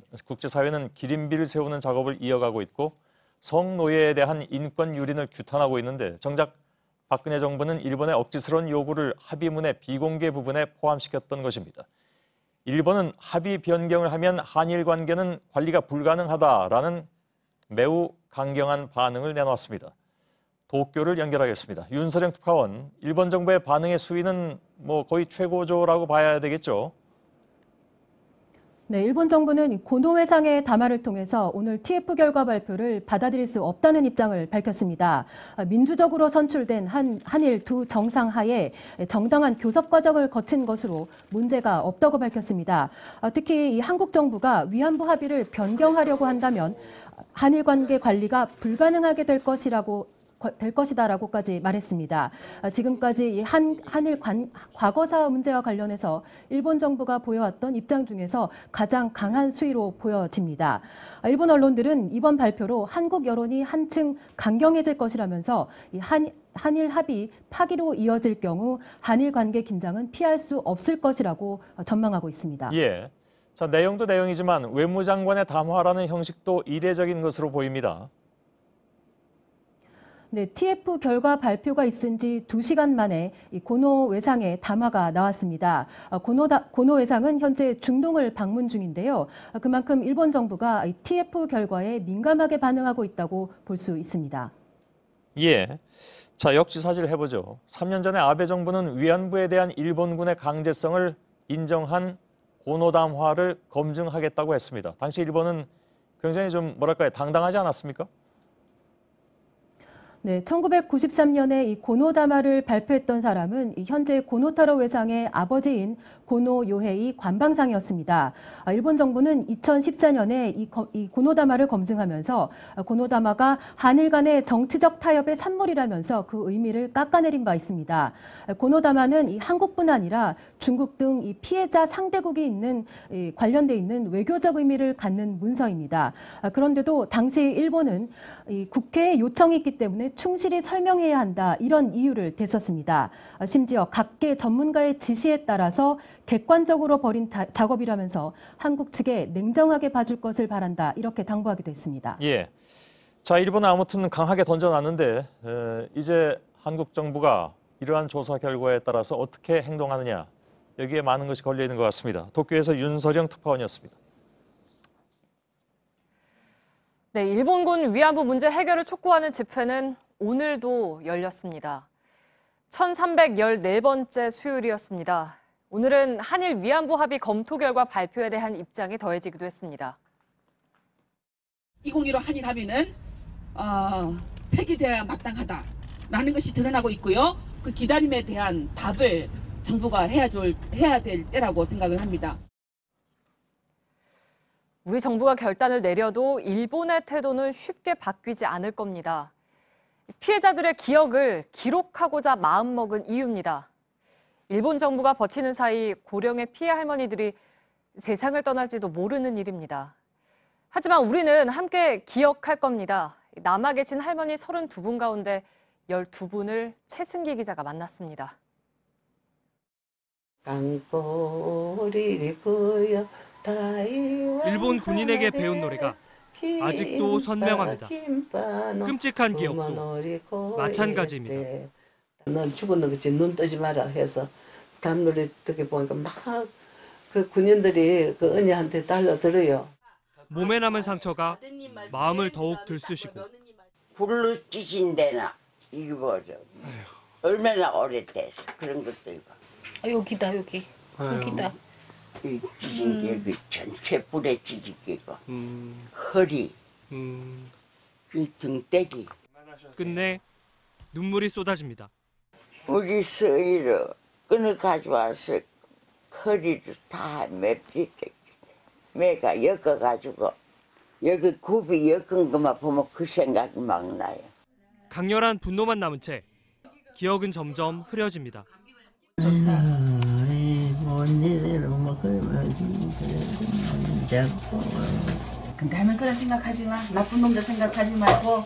기린비를 세우는 작업을 이어가고 있고 성노예에 대한 인권 유린을 규탄하고 있는데 정작 박근혜 정부는 일본의 억지스러운 요구를 합의문의 비공개 부분에 포함시켰던 것입니다. 일본은 합의 변경을 하면 한일 관계는 관리가 불가능하다라는 매우 강경한 반응을 내놓았습니다. 도쿄를 연결하겠습니다. 윤서령 특파원, 일본 정부의 반응의 수위는 거의 최고조라고 봐야 되겠죠? 네, 일본 정부는 고노 외상의 담화를 통해서 오늘 TF 결과 발표를 받아들일 수 없다는 입장을 밝혔습니다. 민주적으로 선출된 한일 두 정상 하에 정당한 교섭 과정을 거친 것으로 문제가 없다고 밝혔습니다. 특히 이 한국 정부가 위안부 합의를 변경하려고 한다면 한일 관계 관리가 불가능하게 될 것이다라고까지 말했습니다. 지금까지 한일 과거사 문제와 관련해서 일본 정부가 보여왔던 입장 중에서 가장 강한 수위로 보여집니다. 일본 언론들은 이번 발표로 한국 여론이 한층 강경해질 것이라면서 한일 합의 파기로 이어질 경우 한일 관계 긴장은 피할 수 없을 것이라고 전망하고 있습니다. 예. 자, 내용도 내용이지만 외무장관의 담화라는 형식도 이례적인 것으로 보입니다. 네, TF 결과 발표가 있은 지 2시간 만에 이 고노 외상의 담화가 나왔습니다. 고노 외상은 현재 중동을 방문 중인데요. 그만큼 일본 정부가 이 TF 결과에 민감하게 반응하고 있다고 볼 수 있습니다. 예. 자, 역지사지를 해보죠. 3년 전에 아베 정부는 위안부에 대한 일본군의 강제성을 인정한 고노 담화를 검증하겠다고 했습니다. 당시 일본은 굉장히 좀 당당하지 않았습니까? 네, 1993년에 이 고노 담화를 발표했던 사람은 현재 고노타로 외상의 아버지인 고노 요헤이 관방상이었습니다. 일본 정부는 2014년에 이 고노 담화를 검증하면서 고노 담화가 한일 간의 정치적 타협의 산물이라면서 그 의미를 깎아내린 바 있습니다. 고노 담화는 이 한국뿐 아니라 중국 등 이 피해자 상대국이 관련돼 있는 외교적 의미를 갖는 문서입니다. 그런데도 당시 일본은 이 국회의 요청이 있기 때문에 충실히 설명해야 한다 이런 이유를 댔었습니다. 심지어 각계 전문가의 지시에 따라서 객관적으로 벌인 작업이라면서 한국 측에 냉정하게 봐줄 것을 바란다 이렇게 당부하기도 했습니다. 예. 자, 일본은 아무튼 강하게 던져놨는데 이제 한국 정부가 이러한 조사 결과에 따라서 어떻게 행동하느냐 여기에 많은 것이 걸려 있는 것 같습니다. 도쿄에서 윤서령 특파원이었습니다. 네, 일본군 위안부 문제 해결을 촉구하는 집회는 오늘도 열렸습니다. 1314번째 수요일이었습니다. 오늘은 한일 위안부 합의 검토 결과 발표에 대한 입장이 더해지기도 했습니다. 2015 한일 합의는 폐기되어야 마땅하다라는 것이 드러나고 있고요. 그 기다림에 대한 답을 정부가 해야 될 때라고 생각을 합니다. 우리 정부가 결단을 내려도 일본의 태도는 쉽게 바뀌지 않을 겁니다. 피해자들의 기억을 기록하고자 마음먹은 이유입니다. 일본 정부가 버티는 사이 고령의 피해 할머니들이 세상을 떠날지도 모르는 일입니다. 하지만 우리는 함께 기억할 겁니다. 남아 계신 할머니 32분 가운데 12분을 최승기 기자가 만났습니다. 일본 군인에게 배운 노래가 아직도 선명합니다. 끔찍한 기억도 마찬가지입니다. 넌 죽었는 거지 눈 뜨지 마라 해서 다음 노래 듣게 보니까 막 그 군인들이 그 언니한테 달려들어요. 몸에 남은 상처가 마음을 더욱 들쑤시고 불로 찢인데나 이거 뭐죠? 얼마나 오래돼서 그런 것도 이거. 여기다 여기다. 이 찢은 게 그 전체 불에 찢은 게고 허리, 이 등대기. 끝내 눈물이 쏟아집니다. 우리 서희로 끈을 가져와서 허리를 다 맵지대. 매가 엮어가지고 여기 굽이 엮은 것만 보면 그 생각이 막 나요. 강렬한 분노만 남은 채 기억은 점점 흐려집니다. 근데 하면 그런 생각하지 마. 나쁜 놈들 생각하지 말고.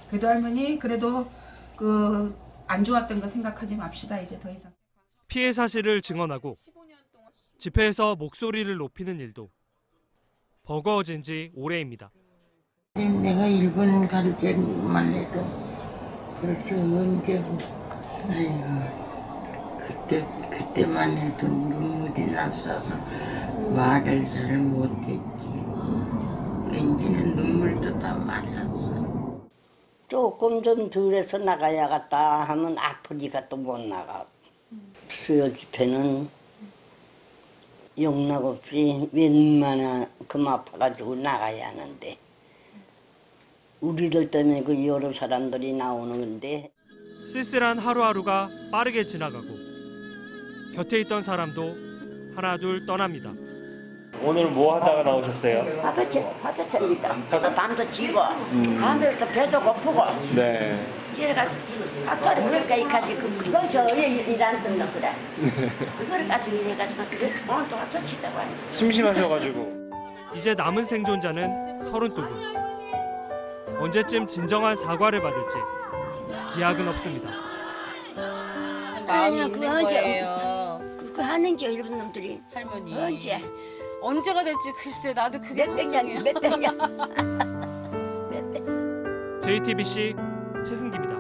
그래도 할머니 그래도 그 안 좋았던 거 생각하지 맙시다. 이제 더 이상. 피해 사실을 증언하고 집회에서 목소리를 높이는 일도 버거워진 지 오래입니다. 내가 일본 갈 때만 해도 그렇게 언제고, 아이고, 그때만 해도 눈물이 났어서 말을 잘 못했지. 이제는 눈물도 다 말랐어. 조금 좀 덜해서 나가야겠다 하면 아프니까 또 못 나가. 수요 집회는 용납 없이 웬만큼 아파가지고 나가야 하는데 우리들 때문에 그 여러 사람들이 나오는 건데. 쓸쓸한 하루하루가 빠르게 지나가고 곁에 있던 사람도 하나둘 떠납니다. 오늘 뭐 하다가 나오셨어요? 화도 찹니다. 또 밤도 지고 밤에서 배도 고프고. 네. 그래가지고 아까를 그러니까 이까지 그걸 저 일안 듣는 그래. 그걸 가지고 이래가지고 그래 오늘 또 화도 치다고 하네. 심심하셔가지고. 이제 남은 생존자는 32분. 언제쯤 진정한 사과를 받을지 기약은 없습니다. 마음이 있는 거예요. 그거 하는겨 일본 놈들이. 할머니. 언제가 될지 글쎄 나도 그게 걱정이야. 몇 백년. JTBC 최승기입니다.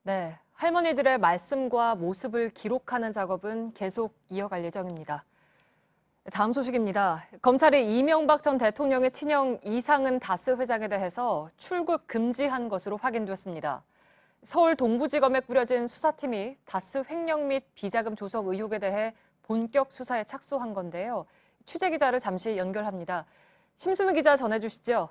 네, 할머니들의 말씀과 모습을 기록하는 작업은 계속 이어갈 예정입니다. 다음 소식입니다. 검찰이 이명박 전 대통령의 친형 이상은 다스 회장에 대해서 출국 금지한 것으로 확인됐습니다. 서울 동부지검에 꾸려진 수사팀이 다스 횡령 및 비자금 조성 의혹에 대해 본격 수사에 착수한 건데요. 취재 기자를 잠시 연결합니다. 심수미 기자 전해주시죠.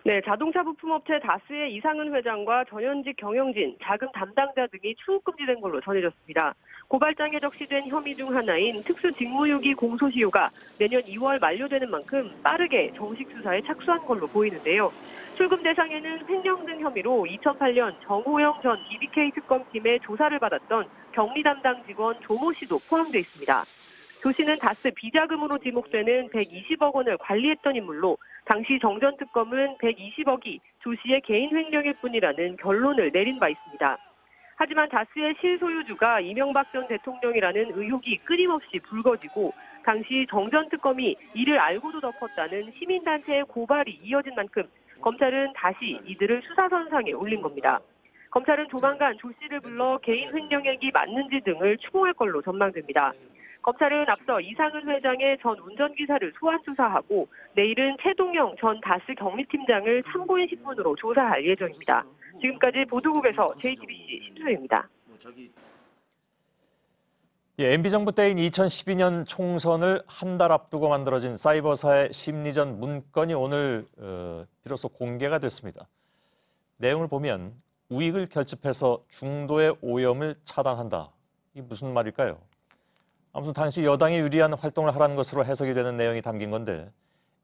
네, 자동차 부품업체 다스의 이상은 회장과 전현직 경영진, 자금 담당자 등이 출국 금지된 걸로 전해졌습니다. 고발장에 적시된 혐의 중 하나인 특수직무유기 공소시효가 내년 2월 만료되는 만큼 빠르게 정식 수사에 착수한 걸로 보이는데요. 출금 대상에는 횡령 등 혐의로 2008년 정호영 전 BBK 특검팀의 조사를 받았던 경리 담당 직원 조모 씨도 포함되어 있습니다. 조 씨는 다스 비자금으로 지목되는 120억 원을 관리했던 인물로 당시 정 전 특검은 120억이 조 씨의 개인 횡령일 뿐이라는 결론을 내린 바 있습니다. 하지만 다스의 실소유주가 이명박 전 대통령이라는 의혹이 끊임없이 불거지고 당시 정 전 특검이 이를 알고도 덮었다는 시민단체의 고발이 이어진 만큼 검찰은 다시 이들을 수사선상에 올린 겁니다. 검찰은 조만간 조 씨를 불러 개인 횡령액이 맞는지 등을 추궁할 걸로 전망됩니다. 검찰은 앞서 이상은 회장의 전 운전기사를 소환 수사하고 내일은 최동영 전 다스 경리팀장을 참고인 신분으로 조사할 예정입니다. 지금까지 보도국에서 JTBC 심수혜입니다. MB정부 때인 2012년 총선을 한 달 앞두고 만들어진 사이버사의 심리전 문건이 오늘 비로소 공개가 됐습니다. 내용을 보면 우익을 결집해서 중도의 오염을 차단한다. 이게 무슨 말일까요? 아무튼 당시 여당에 유리한 활동을 하라는 것으로 해석이 되는 내용이 담긴 건데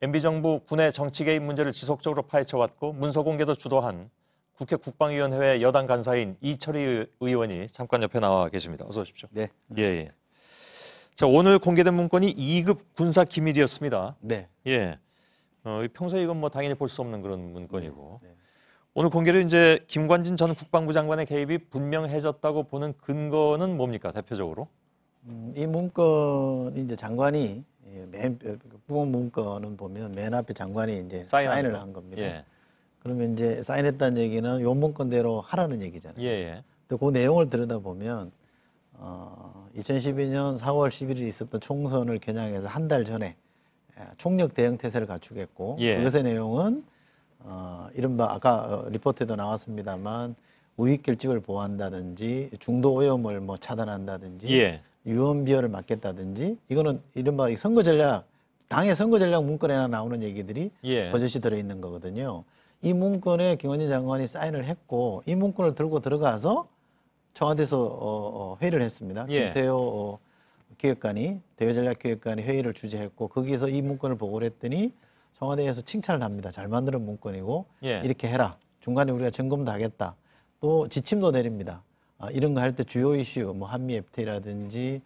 MB정부 군의 정치 개입 문제를 지속적으로 파헤쳐왔고 문서 공개도 주도한 국회 국방위원회 여당 간사인 이철희 의원이 잠깐 옆에 나와 계십니다. 어서 오십시오. 네. 예. 자, 오늘 공개된 문건이 2급 군사 기밀이었습니다. 네. 예. 평소에 이건 뭐 당연히 볼 수 없는 그런 문건이고. 네. 오늘 공개로 이제 김관진 전 국방부 장관의 개입이 분명해졌다고 보는 근거는 뭡니까, 대표적으로? 이 문건이 이제 장관이 국방 문건은 보면 맨 앞에 장관이 이제 사인을 한 겁니다. 예. 그러면 이제 사인했다는 얘기는 요 문건대로 하라는 얘기잖아요. 예. 또 그 내용을 들여다보면 2012년 4월 11일에 있었던 총선을 겨냥해서 한 달 전에 총력 대응 태세를 갖추겠고 예. 그것의 내용은 이른바 아까 리포트에도 나왔습니다만 우익 결집을 보호한다든지 중도 오염을 뭐 차단한다든지 예. 유언 비어를 막겠다든지 이거는 이른바 선거 전략 당의 선거 전략 문건에 나오는 얘기들이 예. 버젓이 들어있는 거거든요. 이 문건에 김관진 장관이 사인을 했고 이 문건을 들고 들어가서 청와대에서 회의를 했습니다. 예. 김태호 기획관이 대외전략기획관이 회의를 주재했고 거기에서 이 문건을 보고를 했더니 청와대에서 칭찬을 합니다. 잘 만드는 문건이고 예. 이렇게 해라. 중간에 우리가 점검도 하겠다. 또 지침도 내립니다. 이런 거 할 때 주요 이슈 뭐 한미 FTA라든지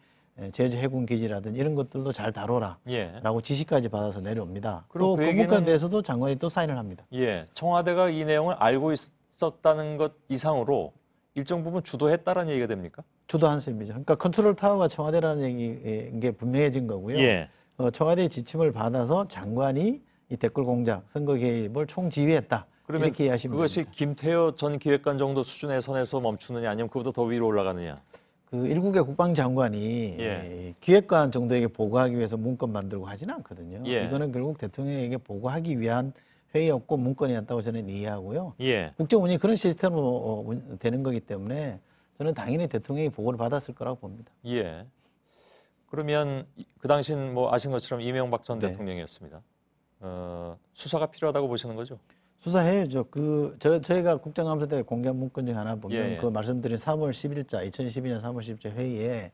제주 해군 기지라든지 이런 것들도 잘 다뤄라. 예. 라고 지시까지 받아서 내려옵니다. 그럼 또 그 그 얘기는- 문건에 대해서도 장관이 또 사인을 합니다. 예. 청와대가 이 내용을 알고 있었다는 것 이상으로 일정 부분 주도했다라는 얘기가 됩니까? 주도한 셈이죠. 그러니까 컨트롤 타워가 청와대라는 얘기인 게 분명해진 거고요. 예. 청와대의 지침을 받아서 장관이 이 댓글 공작, 선거 개입을 총지휘했다. 그러면 이렇게 이해하시면 그것이 됩니다. 김태효 전 기획관 정도 수준의 선에서 멈추느냐 아니면 그보다 더 위로 올라가느냐? 그 일국의 국방장관이 예. 기획관 정도에게 보고하기 위해서 문건 만들고 하지는 않거든요. 예. 이거는 결국 대통령에게 보고하기 위한 회의였고 문건이었다고 저는 이해하고요. 예. 국정운이 그런 시스템으로 되는 거기 때문에 저는 당연히 대통령이 보고를 받았을 거라고 봅니다. 예. 그러면 그 당시는 뭐 아시는 것처럼 이명박 전 네. 대통령이었습니다. 수사가 필요하다고 보시는 거죠? 수사해야죠. 저희가 국정감사 때 공개한 문건 중 하나 보면 예. 그 말씀드린 3월 10일자 2012년 3월 10일자 회의에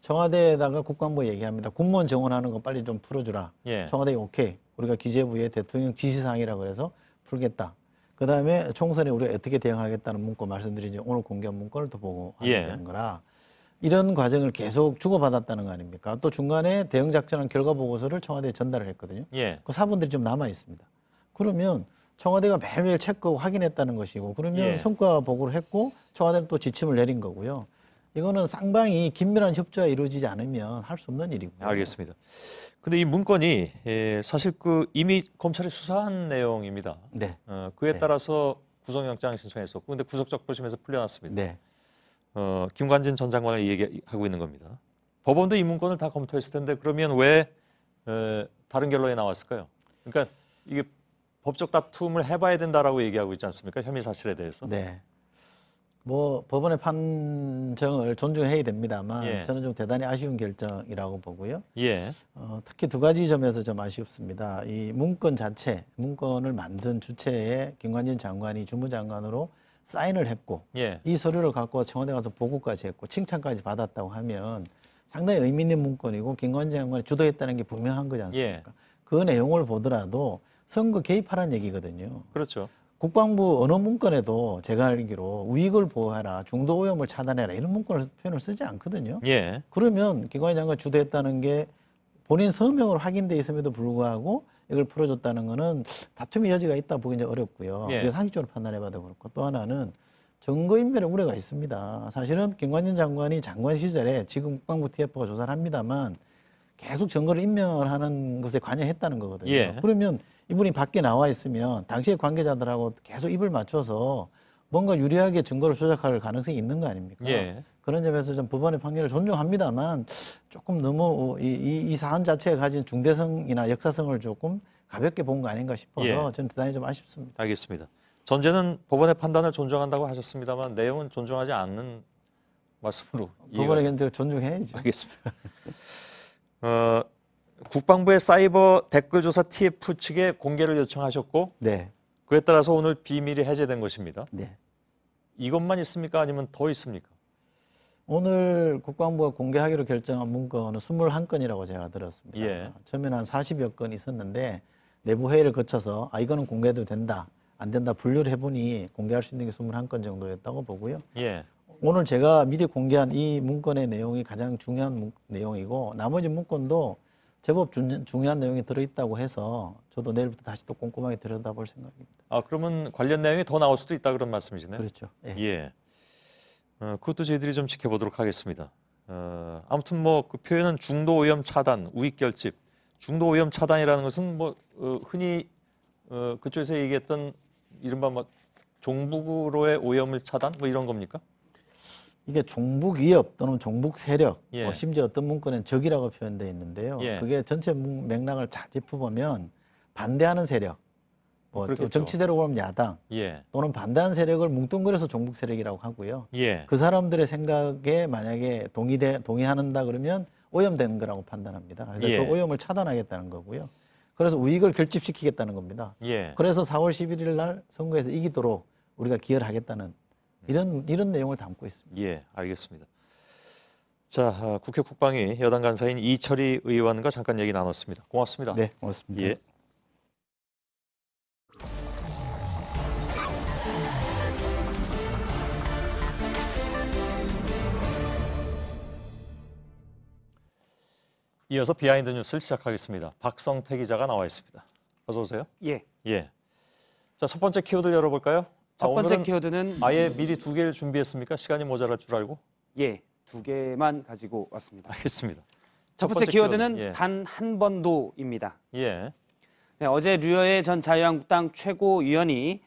청와대에다가 국방부 얘기합니다. 군무원 정원하는 거 빨리 좀 풀어주라. 예. 청와대 오케이. 우리가 기재부에 대통령 지시사항이라고 그래서 풀겠다. 그다음에 총선에 우리가 어떻게 대응하겠다는 문건 말씀드리지 오늘 공개한 문건을 또 보고 하게 예. 되는 거라 이런 과정을 계속 주고받았다는 거 아닙니까? 또 중간에 대응작전한 결과 보고서를 청와대에 전달을 했거든요. 예. 그 사본들이 좀 남아 있습니다. 그러면 청와대가 매일매일 체크하고 확인했다는 것이고 그러면 예. 성과 보고를 했고 청와대는 또 지침을 내린 거고요. 이거는 쌍방이 긴밀한 협조가 이루어지지 않으면 할 수 없는 일이고요. 알겠습니다. 근데 이 문건이 사실 그 이미 검찰이 수사한 내용입니다. 네. 그에 네. 따라서 구속영장 신청했었고 근데 구속적 부심에서 풀려났습니다. 네. 김관진 전 장관이 얘기하고 있는 겁니다. 법원도 이 문건을 다 검토했을 텐데 그러면 왜 다른 결론이 나왔을까요? 그러니까 이게 법적 다툼을 해봐야 된다라고 얘기하고 있지 않습니까? 혐의 사실에 대해서. 네. 뭐 법원의 판정을 존중해야 됩니다만 예. 저는 좀 대단히 아쉬운 결정이라고 보고요. 예. 특히 두 가지 점에서 좀 아쉽습니다. 이 문건 자체, 문건을 만든 주체에 김관진 장관이 주무장관으로 사인을 했고 예. 이 서류를 갖고 청와대 가서 보고까지 했고 칭찬까지 받았다고 하면 상당히 의미 있는 문건이고 김관진 장관이 주도했다는 게 분명한 거지 않습니까? 예. 그 내용을 보더라도 선거 개입하라는 얘기거든요. 그렇죠. 국방부 어느 문건에도 제가 알기로 우익을 보호해라, 중도 오염을 차단해라 이런 문건을 표현을 쓰지 않거든요. 예. 그러면 김관진 장관 주도했다는 게 본인 서명으로 확인돼 있음에도 불구하고 이걸 풀어줬다는 거는 다툼의 여지가 있다 보기 이제 어렵고요. 예. 그래서 상식적으로 판단해봐도 그렇고 또 하나는 증거인멸의 우려가 있습니다. 사실은 김관진 장관이 장관 시절에 지금 국방부 TF가 조사를 합니다만 계속 증거를 인멸하는 것에 관여했다는 거거든요. 예. 그러면 이분이 밖에 나와 있으면 당시의 관계자들하고 계속 입을 맞춰서 뭔가 유리하게 증거를 조작할 가능성이 있는 거 아닙니까? 예. 그런 점에서 좀 법원의 판결을 존중합니다만 조금 너무 이 사안 자체가 가진 중대성이나 역사성을 조금 가볍게 본 거 아닌가 싶어서 예. 저는 대단히 좀 아쉽습니다. 알겠습니다. 전제는 법원의 판단을 존중한다고 하셨습니다만 내용은 존중하지 않는 말씀으로 법원의 견제를 존중해야죠. 알겠습니다. 국방부의 사이버 댓글조사 TF 측에 공개를 요청하셨고 네. 그에 따라서 오늘 비밀이 해제된 것입니다. 네. 이것만 있습니까? 아니면 더 있습니까? 오늘 국방부가 공개하기로 결정한 문건은 21건이라고 제가 들었습니다. 예. 처음에는 한 40여 건 있었는데 내부 회의를 거쳐서 이거는 공개해도 된다, 안 된다 분류를 해보니 공개할 수 있는 게 21건 정도였다고 보고요. 예. 오늘 제가 미리 공개한 이 문건의 내용이 가장 중요한 내용이고 나머지 문건도 제법 중요한 내용이 들어있다고 해서 저도 내일부터 다시 또 꼼꼼하게 들여다볼 생각입니다. 아 그러면 관련 내용이 더 나올 수도 있다 그런 말씀이시네요. 그렇죠. 예. 예. 그것도 저희들이 좀 지켜보도록 하겠습니다. 아무튼 뭐 그 표현은 중도 오염 차단, 우익 결집. 중도 오염 차단이라는 것은 뭐 흔히 그쪽에서 얘기했던 이른바 뭐 종북으로의 오염을 차단 뭐 이런 겁니까? 이게 종북 위협 또는 종북 세력, 예. 심지어 어떤 문건엔 적이라고 표현되어 있는데요. 예. 그게 전체 맥락을 잘 짚어보면 반대하는 세력, 뭐 그렇겠죠. 정치 세력으로 하면 야당, 예. 또는 반대하는 세력을 뭉뚱그려서 종북 세력이라고 하고요. 예. 그 사람들의 생각에 만약에 동의한다 그러면 오염되는 거라고 판단합니다. 그래서 예. 그 오염을 차단하겠다는 거고요. 그래서 우익을 결집시키겠다는 겁니다. 예. 그래서 4월 11일 날 선거에서 이기도록 우리가 기여를 하겠다는 이런 내용을 담고 있습니다. 예, 알겠습니다. 자, 국회 국방위 여당 간사인 이철희 의원과 잠깐 얘기 나눴습니다. 고맙습니다. 네, 고맙습니다. 예. 이어서 비하인드 뉴스를 시작하겠습니다. 박성태 기자가 나와 있습니다. 어서 오세요. 예. 예. 자, 첫 번째 키워드 열어볼까요? 첫 번째 오늘은 키워드는 아예 미리 2개를 준비했습니까? 시간이 모자랄 줄 알고? 예, 2개만 가지고 왔습니다. 알겠습니다. 첫 번째 키워드는 예. 단 한 번도입니다. 예. 네, 어제 류여의 전 자유한국당 최고위원이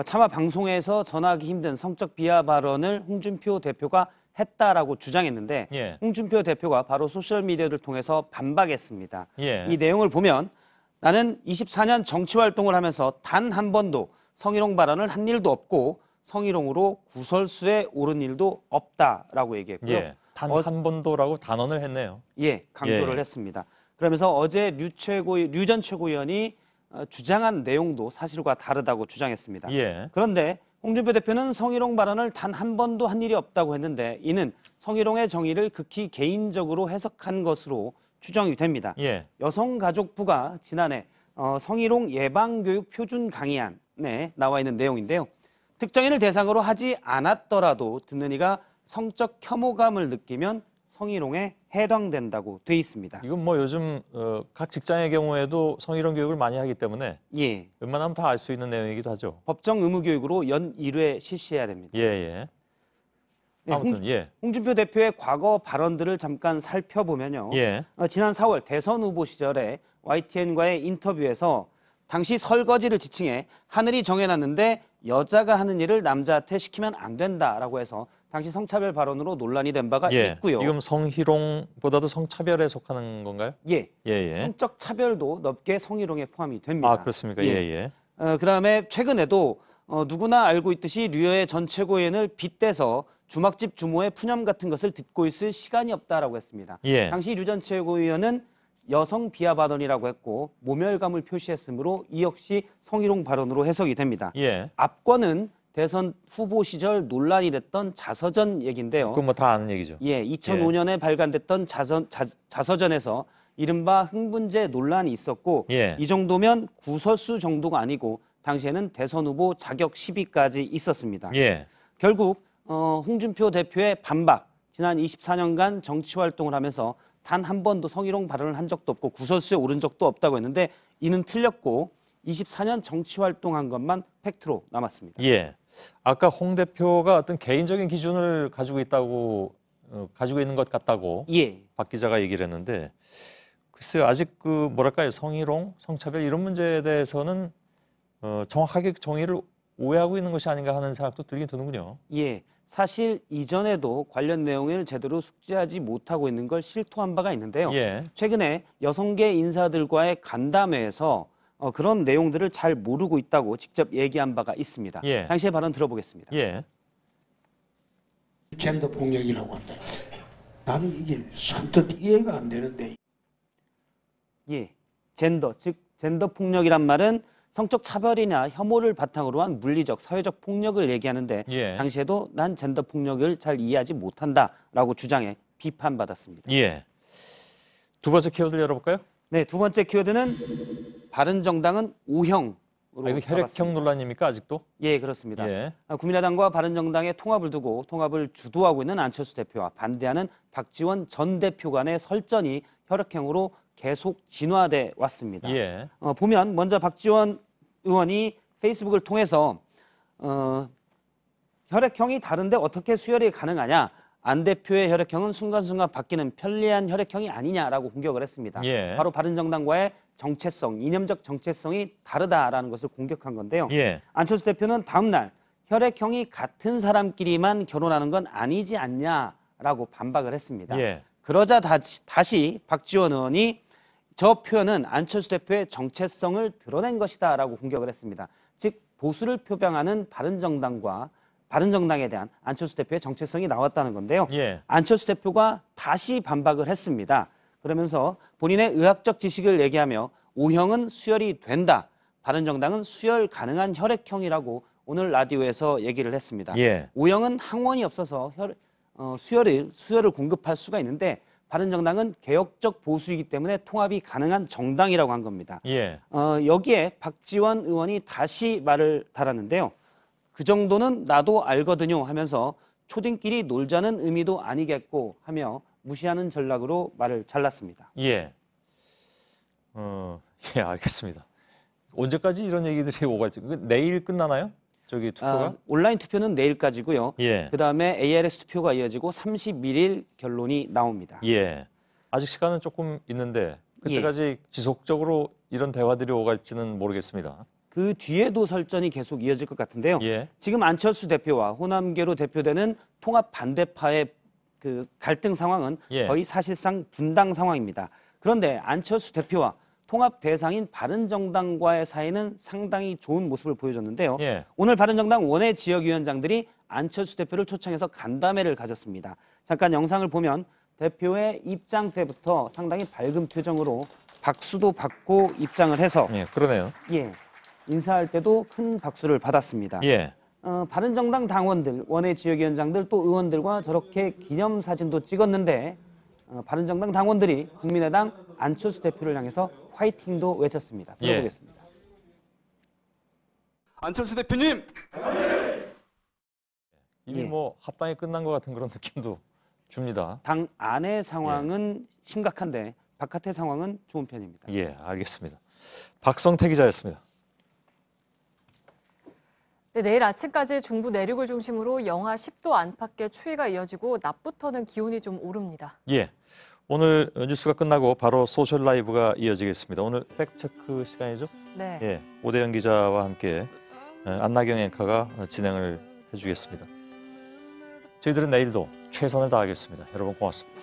차마 방송에서 전하기 힘든 성적 비하 발언을 홍준표 대표가 했다라고 주장했는데 예. 홍준표 대표가 바로 소셜미디어를 통해서 반박했습니다. 예. 이 내용을 보면 나는 24년 정치활동을 하면서 단 한 번도 성희롱 발언을 한 일도 없고 성희롱으로 구설수에 오른 일도 없다라고 얘기했고요. 예. 단 한 번도라고 단언을 했네요. 예, 강조를 예. 했습니다. 그러면서 어제 류 전 최고위원이 주장한 내용도 사실과 다르다고 주장했습니다. 예. 그런데 홍준표 대표는 성희롱 발언을 단 한 번도 한 일이 없다고 했는데 이는 성희롱의 정의를 극히 개인적으로 해석한 것으로 추정이 됩니다. 예. 여성가족부가 지난해 성희롱 예방교육 표준 강의안에 나와 있는 내용인데요. 특정인을 대상으로 하지 않았더라도 듣는 이가 성적 혐오감을 느끼면 성희롱에 해당된다고 돼 있습니다. 이건 뭐 요즘 각 직장의 경우에도 성희롱 교육을 많이 하기 때문에 예. 웬만하면 다 알 수 있는 내용이기도 하죠. 법정 의무 교육으로 연 1회 실시해야 됩니다. 예, 예. 네, 아무튼 예. 홍준표 대표의 과거 발언들을 잠깐 살펴보면요. 예. 지난 4월 대선 후보 시절에 YTN과의 인터뷰에서 당시 설거지를 지칭해 하늘이 정해놨는데 여자가 하는 일을 남자한테 시키면 안 된다라고 해서 당시 성차별 발언으로 논란이 된 바가 예. 있고요. 이건 성희롱보다도 성차별에 속하는 건가요? 예. 예, 예. 성적 차별도 넓게 성희롱에 포함이 됩니다. 아, 그렇습니까? 예, 예. 그다음에 최근에도 누구나 알고 있듯이 류여의 전 최고위원을 빗대서 주막집 주모의 푸념 같은 것을 듣고 있을 시간이 없다라고 했습니다. 예. 당시 류 전 최고위원은 여성 비하 발언이라고 했고 모멸감을 표시했으므로 이 역시 성희롱 발언으로 해석이 됩니다. 예. 앞권은 대선 후보 시절 논란이 됐던 자서전 얘기인데요. 그건 뭐 다 아는 얘기죠. 예, 2005년에 발간됐던 자서전에서 이른바 흥분제 논란이 있었고 예. 이 정도면 구설수 정도가 아니고 당시에는 대선 후보 자격 시비까지 있었습니다. 예. 결국 홍준표 대표의 반박, 지난 24년간 정치 활동을 하면서 단 한 번도 성희롱 발언을 한 적도 없고 구설수에 오른 적도 없다고 했는데 이는 틀렸고 24년 정치 활동한 것만 팩트로 남았습니다. 예. 아까 홍 대표가 어떤 개인적인 기준을 가지고 있다고 가지고 있는 것 같다고 예. 박 기자가 얘기를 했는데 글쎄요. 아직 그 뭐랄까요? 성희롱, 성차별 이런 문제에 대해서는 정확하게 정의를 오해하고 있는 것이 아닌가 하는 생각도 들긴 드는군요. 예. 사실 이전에도 관련 내용을 제대로 숙지하지 못하고 있는 걸 실토한 바가 있는데요. 예. 최근에 여성계 인사들과의 간담회에서 그런 내용들을 잘 모르고 있다고 직접 얘기한 바가 있습니다. 예. 당시의 발언 들어보겠습니다. 예. 젠더 폭력이라고 한다. 나는 이게 선뜻 이해가 안 되는데. 예. 젠더, 즉 젠더 폭력이란 말은 성적 차별이나 혐오를 바탕으로 한 물리적, 사회적 폭력을 얘기하는데 예. 당시에도 난 젠더 폭력을 잘 이해하지 못한다라고 주장해 비판받았습니다. 예. 두 번째 키워드를 열어볼까요? 네, 두 번째 키워드는 바른정당은 O형으로 이거 혈액형 논란입니까 아직도? 예, 그렇습니다. 예. 국민의당과 바른정당의 통합을 두고 통합을 주도하고 있는 안철수 대표와 반대하는 박지원 전 대표 간의 설전이 혈액형으로 계속 진화돼 왔습니다. 예. 보면 먼저 박지원 의원이 페이스북을 통해서 혈액형이 다른데 어떻게 수혈이 가능하냐? 안 대표의 혈액형은 순간순간 바뀌는 편리한 혈액형이 아니냐라고 공격을 했습니다. 예. 바로 바른정당과의 정체성, 이념적 정체성이 다르다라는 것을 공격한 건데요. 예. 안철수 대표는 다음 날 혈액형이 같은 사람끼리만 결혼하는 건 아니지 않냐라고 반박을 했습니다. 예. 그러자 다시 박지원 의원이 저 표현은 안철수 대표의 정체성을 드러낸 것이다라고 공격을 했습니다. 즉 보수를 표방하는 바른정당에 대한 안철수 대표의 정체성이 나왔다는 건데요. 예. 안철수 대표가 다시 반박을 했습니다. 그러면서 본인의 의학적 지식을 얘기하며 O형은 수혈이 된다. 바른정당은 수혈 가능한 혈액형이라고 오늘 라디오에서 얘기를 했습니다. 예. O형은 항원이 없어서 수혈을 공급할 수가 있는데 바른정당은 개혁적 보수이기 때문에 통합이 가능한 정당이라고 한 겁니다. 예. 여기에 박지원 의원이 다시 말을 달았는데요. 그 정도는 나도 알거든요 하면서 초딩끼리 놀자는 의미도 아니겠고 하며 무시하는 전략으로 말을 잘랐습니다. 예. 예, 알겠습니다. 언제까지 이런 얘기들이 오갈지. 내일 끝나나요? 저기 투표가? 온라인 투표는 내일까지고요. 예. 그다음에 ARS 투표가 이어지고 31일 결론이 나옵니다. 예. 아직 시간은 조금 있는데 그때까지 지속적으로 이런 대화들이 오갈지는 모르겠습니다. 그 뒤에도 설전이 계속 이어질 것 같은데요. 예. 지금 안철수 대표와 호남계로 대표되는 통합 반대파의 그 갈등 상황은 예. 거의 사실상 분당 상황입니다. 그런데 안철수 대표와 통합 대상인 바른정당과의 사이는 상당히 좋은 모습을 보여줬는데요. 예. 오늘 바른정당 원외 지역위원장들이 안철수 대표를 초청해서 간담회를 가졌습니다. 잠깐 영상을 보면 대표의 입장 때부터 상당히 밝은 표정으로 박수도 받고 입장을 해서 예, 그러네요. 예, 인사할 때도 큰 박수를 받았습니다. 예. 바른정당 당원들, 원외 지역위원장들 또 의원들과 저렇게 기념사진도 찍었는데 바른정당 당원들이 국민의당 안철수 대표를 향해서 화이팅도 외쳤습니다. 들어보겠습니다. 안철수 대표님! 이미 뭐 합당이 끝난 것 같은 그런 느낌도 줍니다. 당 안의 상황은 심각한데 바깥의 상황은 좋은 편입니다. 예, 알겠습니다. 박성태 기자였습니다. 네, 내일 아침까지 중부 내륙을 중심으로 영하 10도 안팎의 추위가 이어지고 낮부터는 기온이 좀 오릅니다. 예, 오늘 뉴스가 끝나고 바로 소셜 라이브가 이어지겠습니다. 오늘 팩트체크 시간이죠? 네. 예, 오대영 기자와 함께 안나경 앵커가 진행을 해주겠습니다. 저희들은 내일도 최선을 다하겠습니다. 여러분 고맙습니다.